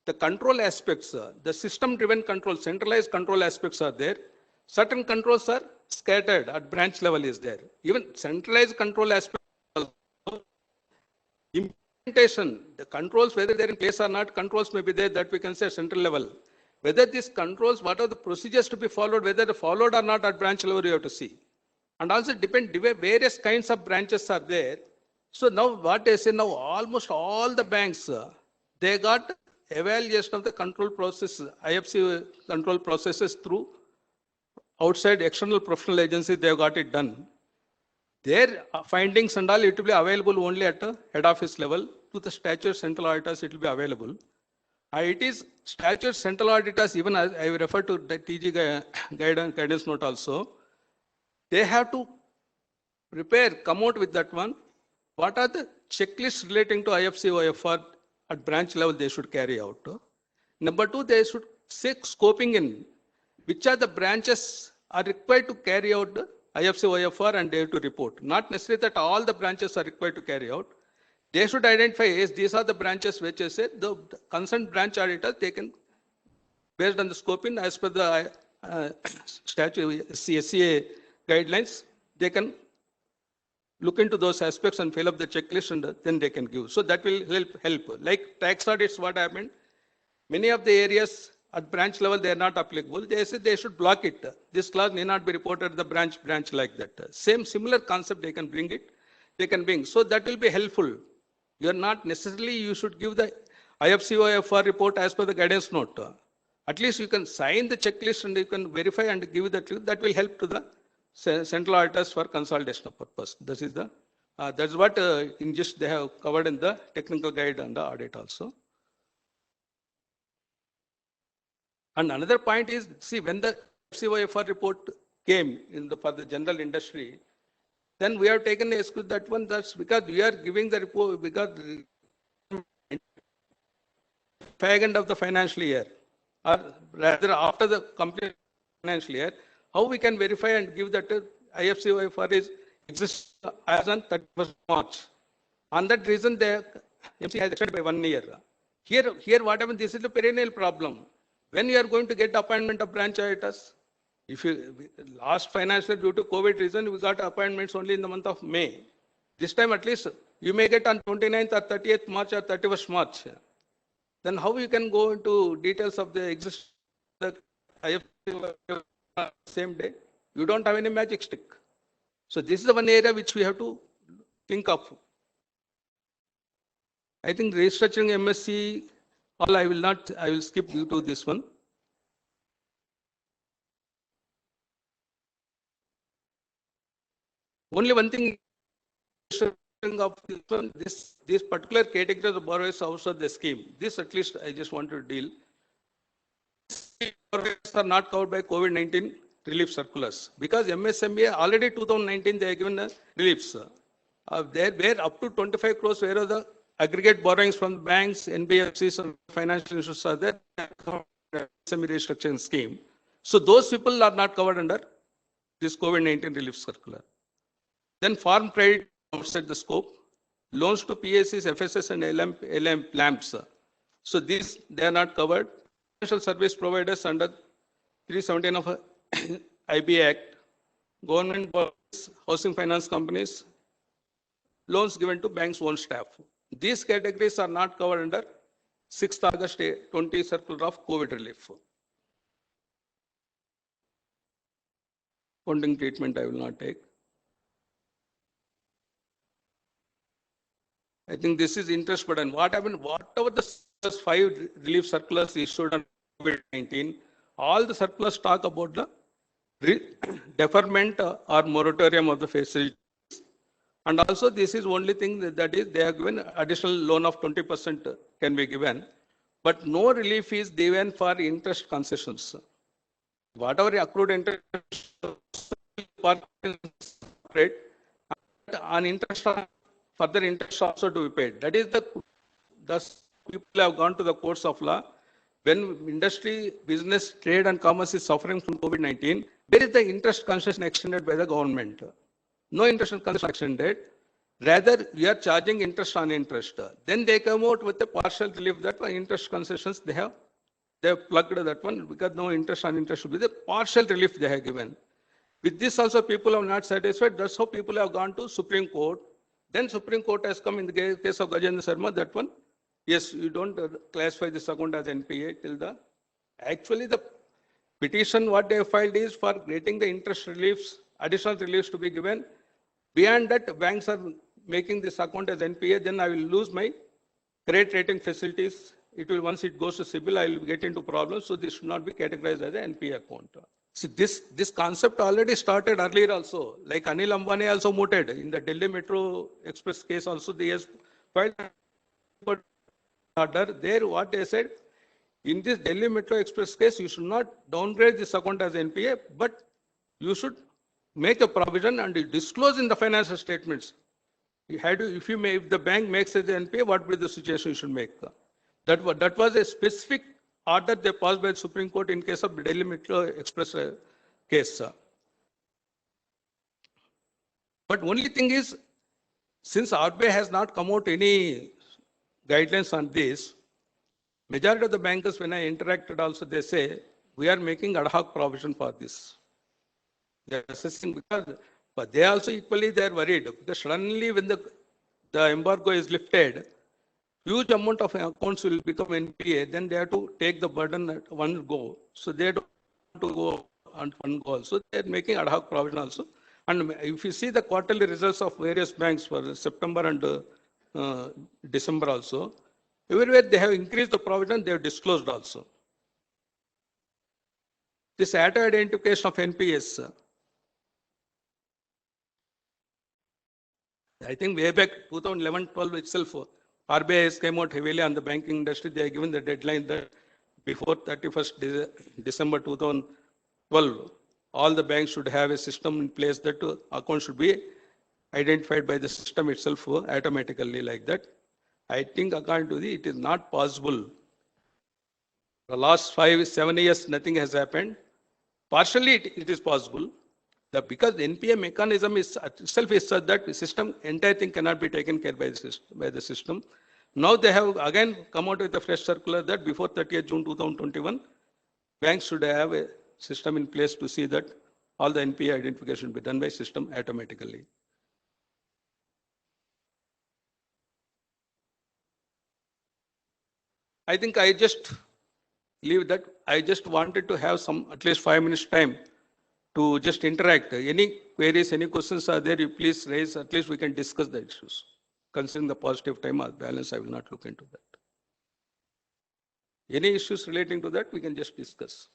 The control aspects, the system-driven control, centralized control aspects are there. Certain controls are scattered at branch level is there. Even centralized control aspects, implementation, the controls, whether they're in place or not, controls may be there that we can say central level. Whether these controls, what are the procedures to be followed, whether they're followed or not at branch level, you have to see. And also various kinds of branches are there. So now what I say now, almost all the banks, they got evaluation of the control process, IFC control processes through outside external professional agencies, they have got it done. Their findings and all, it will be available only at a head office level. To the statutory central auditors, it will be available. It is statutory central auditors, even as I refer to the TG guidance note also, they have to come out with that one. What are the checklists relating to IFC OFR at branch level they should carry out? Number two, they should say scoping in which are the branches are required to carry out the IFC OFR and they have to report. Not necessarily that all the branches are required to carry out. They should identify, yes, these are the branches which I said, the concerned branch auditor, they can, based on the scoping as per the statute, CSCA guidelines, they can look into those aspects and fill up the checklist and then they can give. So that will help. Like tax audits, what happened? Many of the areas at branch level, they are not applicable. They said they should block it. This clause may not be reported at the branch like that. Similar concept, they can bring it. They can bring. So that will be helpful. You are not necessarily, you should give the IFC OFR report as per the guidance note. At least you can sign the checklist and you can verify and give that will help to the central auditors for consolidation purpose. This is the, that's what in just they have covered in the technical guide and the audit also. And another point is, see, when the FCOFR report came for the general industry, then we have taken that one. That's because we are giving the report because fag end of the financial year, or rather after the complete financial year, how we can verify and give that IFCOFR exists as on 31st March. On that reason, the MC has extended by 1 year. Here, what happens? This is a perennial problem. When you are going to get appointment of branch auditors, if you last financial due to COVID reason, we got appointments only in the month of May. This time at least you may get on 29th or 30th March or 31st March. Then how you can go into details of the existing same day? You don't have any magic stick. So this is the one area which we have to think of. I think restructuring MSC, all I will skip due to this one. Only one thing of this one, this particular category of borrowers outside the scheme. This at least I just want to deal. Borrowers are not covered by COVID-19 relief circulars because MSME already 2019 they have given the reliefs. There were up to 25 crores where are the aggregate borrowings from banks, NBFCs and financial institutions are there. MSME restructuring scheme. So those people are not covered under this COVID-19 relief circular. Then farm credit outside the scope, loans to PSCs, FSS and LM LAMPs. So these, they are not covered. Financial service providers under 317 of IB Act, government bonds, housing finance companies, loans given to banks' own staff. These categories are not covered under 6th August 20 circular of COVID relief. Funding treatment I will not take. I think this is interest burden. What happened? Whatever the first 5 relief circulars issued on COVID-19, all the circulars talk about the deferment or moratorium of the facilities. And also this is only thing that is they have given additional loan of 20% can be given, but no relief is given for interest concessions. Whatever accrued interest rate on interest, further interest also to be paid. That is thus people have gone to the courts of law. When industry, business, trade and commerce is suffering from COVID-19, where is the interest concession extended by the government? No interest concession extended. Rather, we are charging interest on interest. Then they come out with a partial relief that interest concessions they have plugged that one because no interest on interest should be the partial relief they have given. With this also people are not satisfied. That's how people have gone to Supreme Court. Then Supreme Court has come in the case of Gajendra Sharma that one. Yes, you don't classify this account as NPA till the. Actually, the petition what they filed is for getting the interest reliefs, additional reliefs to be given. Beyond that, banks are making this account as NPA, then I will lose my credit rating facilities. It will, once it goes to CIBIL, I will get into problems. So this should not be categorized as an NPA account. See, this concept already started earlier also. Like Anil Ambani also mooted in the Delhi Metro Express case also, they has filed order. There what they said, in this Delhi Metro Express case, you should not downgrade this account as NPA, but you should make a provision and disclose in the financial statements. You had to, if the bank makes it NPA, what will be the situation you should make? That was a specific order they passed by the Supreme Court in case of Delhi Metro Express case. But only thing is, since RBI has not come out any guidelines on this, majority of the bankers, when I interacted also, they say, we are making ad hoc provision for this. They are assessing because, but they also equally they are worried because suddenly when the embargo is lifted, huge amount of accounts will become NPA, then they have to take the burden at one go. So they don't want to go on one go. So they are making ad hoc provision also. And if you see the quarterly results of various banks for September and December also, everywhere they have increased the provision, they have disclosed also. This auto-identification of NPS, I think way back 2011-12 itself, RBI has came out heavily on the banking industry. They have given the deadline that before 31st December 2012, all the banks should have a system in place that accounts should be identified by the system itself automatically like that. I think according to it is not possible. The last 5-7 years, nothing has happened. Partially, it is possible. Because the NPA mechanism is itself is such that the system, entire thing cannot be taken care by the system. Now they have again come out with a fresh circular that before 30th June 2021, banks should have a system in place to see that all the NPA identification be done by system automatically. I think I just leave that. I just wanted to have some at least 5 minutes time to just interact. Any queries, any questions are there, you please raise, at least we can discuss the issues. Considering the positive time or balance, I will not look into that. Any issues relating to that, we can just discuss.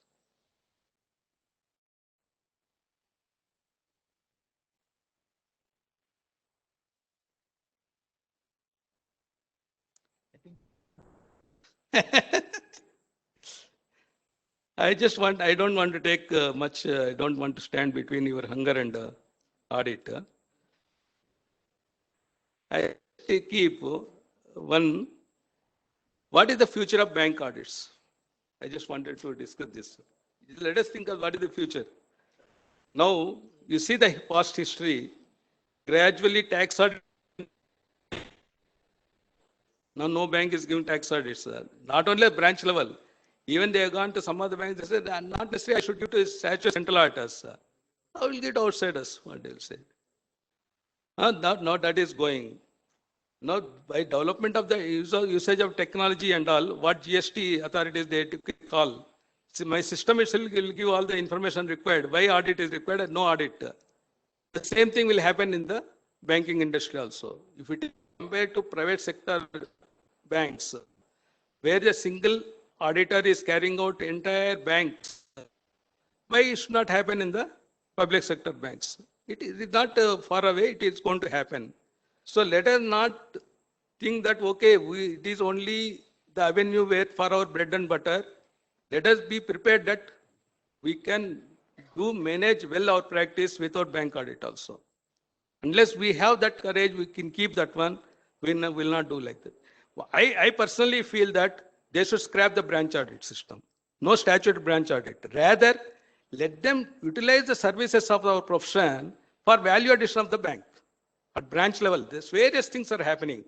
I don't want to take much, I don't want to stand between your hunger and audit. I keep one, what is the future of bank audits? I just wanted to discuss this. Let us think of what is the future. Now, you see the past history, gradually tax audit. Now, no bank is giving tax audits. Not only at branch level, even they have gone to some other banks, they said, not necessarily I should give to statutory central auditors. I will get outsiders, what they will say. Now that is going. Now, by development of the usage of technology and all, what GST authorities they call, see, my system itself will give all the information required. Why audit is required and no audit. The same thing will happen in the banking industry also. If it is compared to private sector banks, where the single auditor is carrying out entire banks, why it should not happen in the public sector banks? It is not far away, it is going to happen. So let us not think that, okay, it is only the avenue where for our bread and butter. Let us be prepared that we can manage well our practice without bank audit also. Unless we have that courage, we can keep that one. We will not do like that. I personally feel that they should scrap the branch audit system. No statutory branch audit. Rather, let them utilize the services of our profession for value addition of the bank. At branch level, there's various things are happening.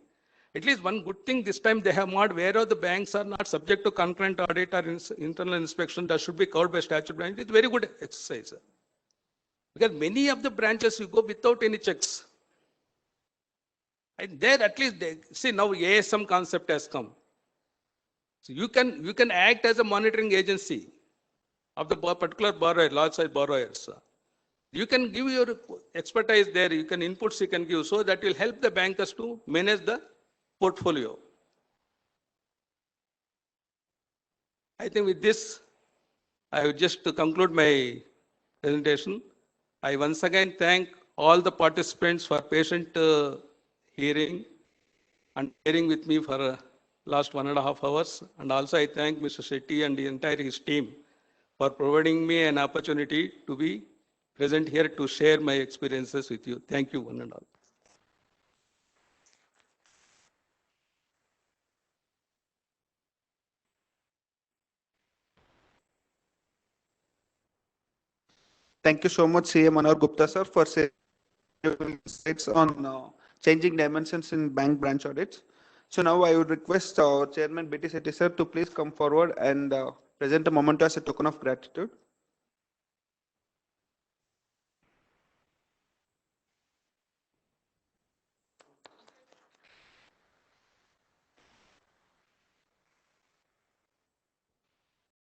At least one good thing this time they have made, wherever the banks are not subject to concurrent audit or internal inspection, that should be covered by statute branch. It's very good exercise. Because many of the branches you go without any checks. And there at least they see now ASM concept has come. So you can act as a monitoring agency of the particular borrower, large size borrowers. You can give your expertise there, you can inputs you can give, so that will help the bankers to manage the portfolio. I think with this, I would just to conclude my presentation. I once again thank all the participants for patient hearing and hearing with me for last 1.5 hours. And also I thank Mr. Shetty and the entire his team for providing me an opportunity to be present here to share my experiences with you. Thank you, one and all. Thank you so much, CA Manohar Gupta, sir, for sharing insights on changing dimensions in bank branch audits. So now I would request our Chairman B.T. Shetty, sir, to please come forward and present a memento as a token of gratitude.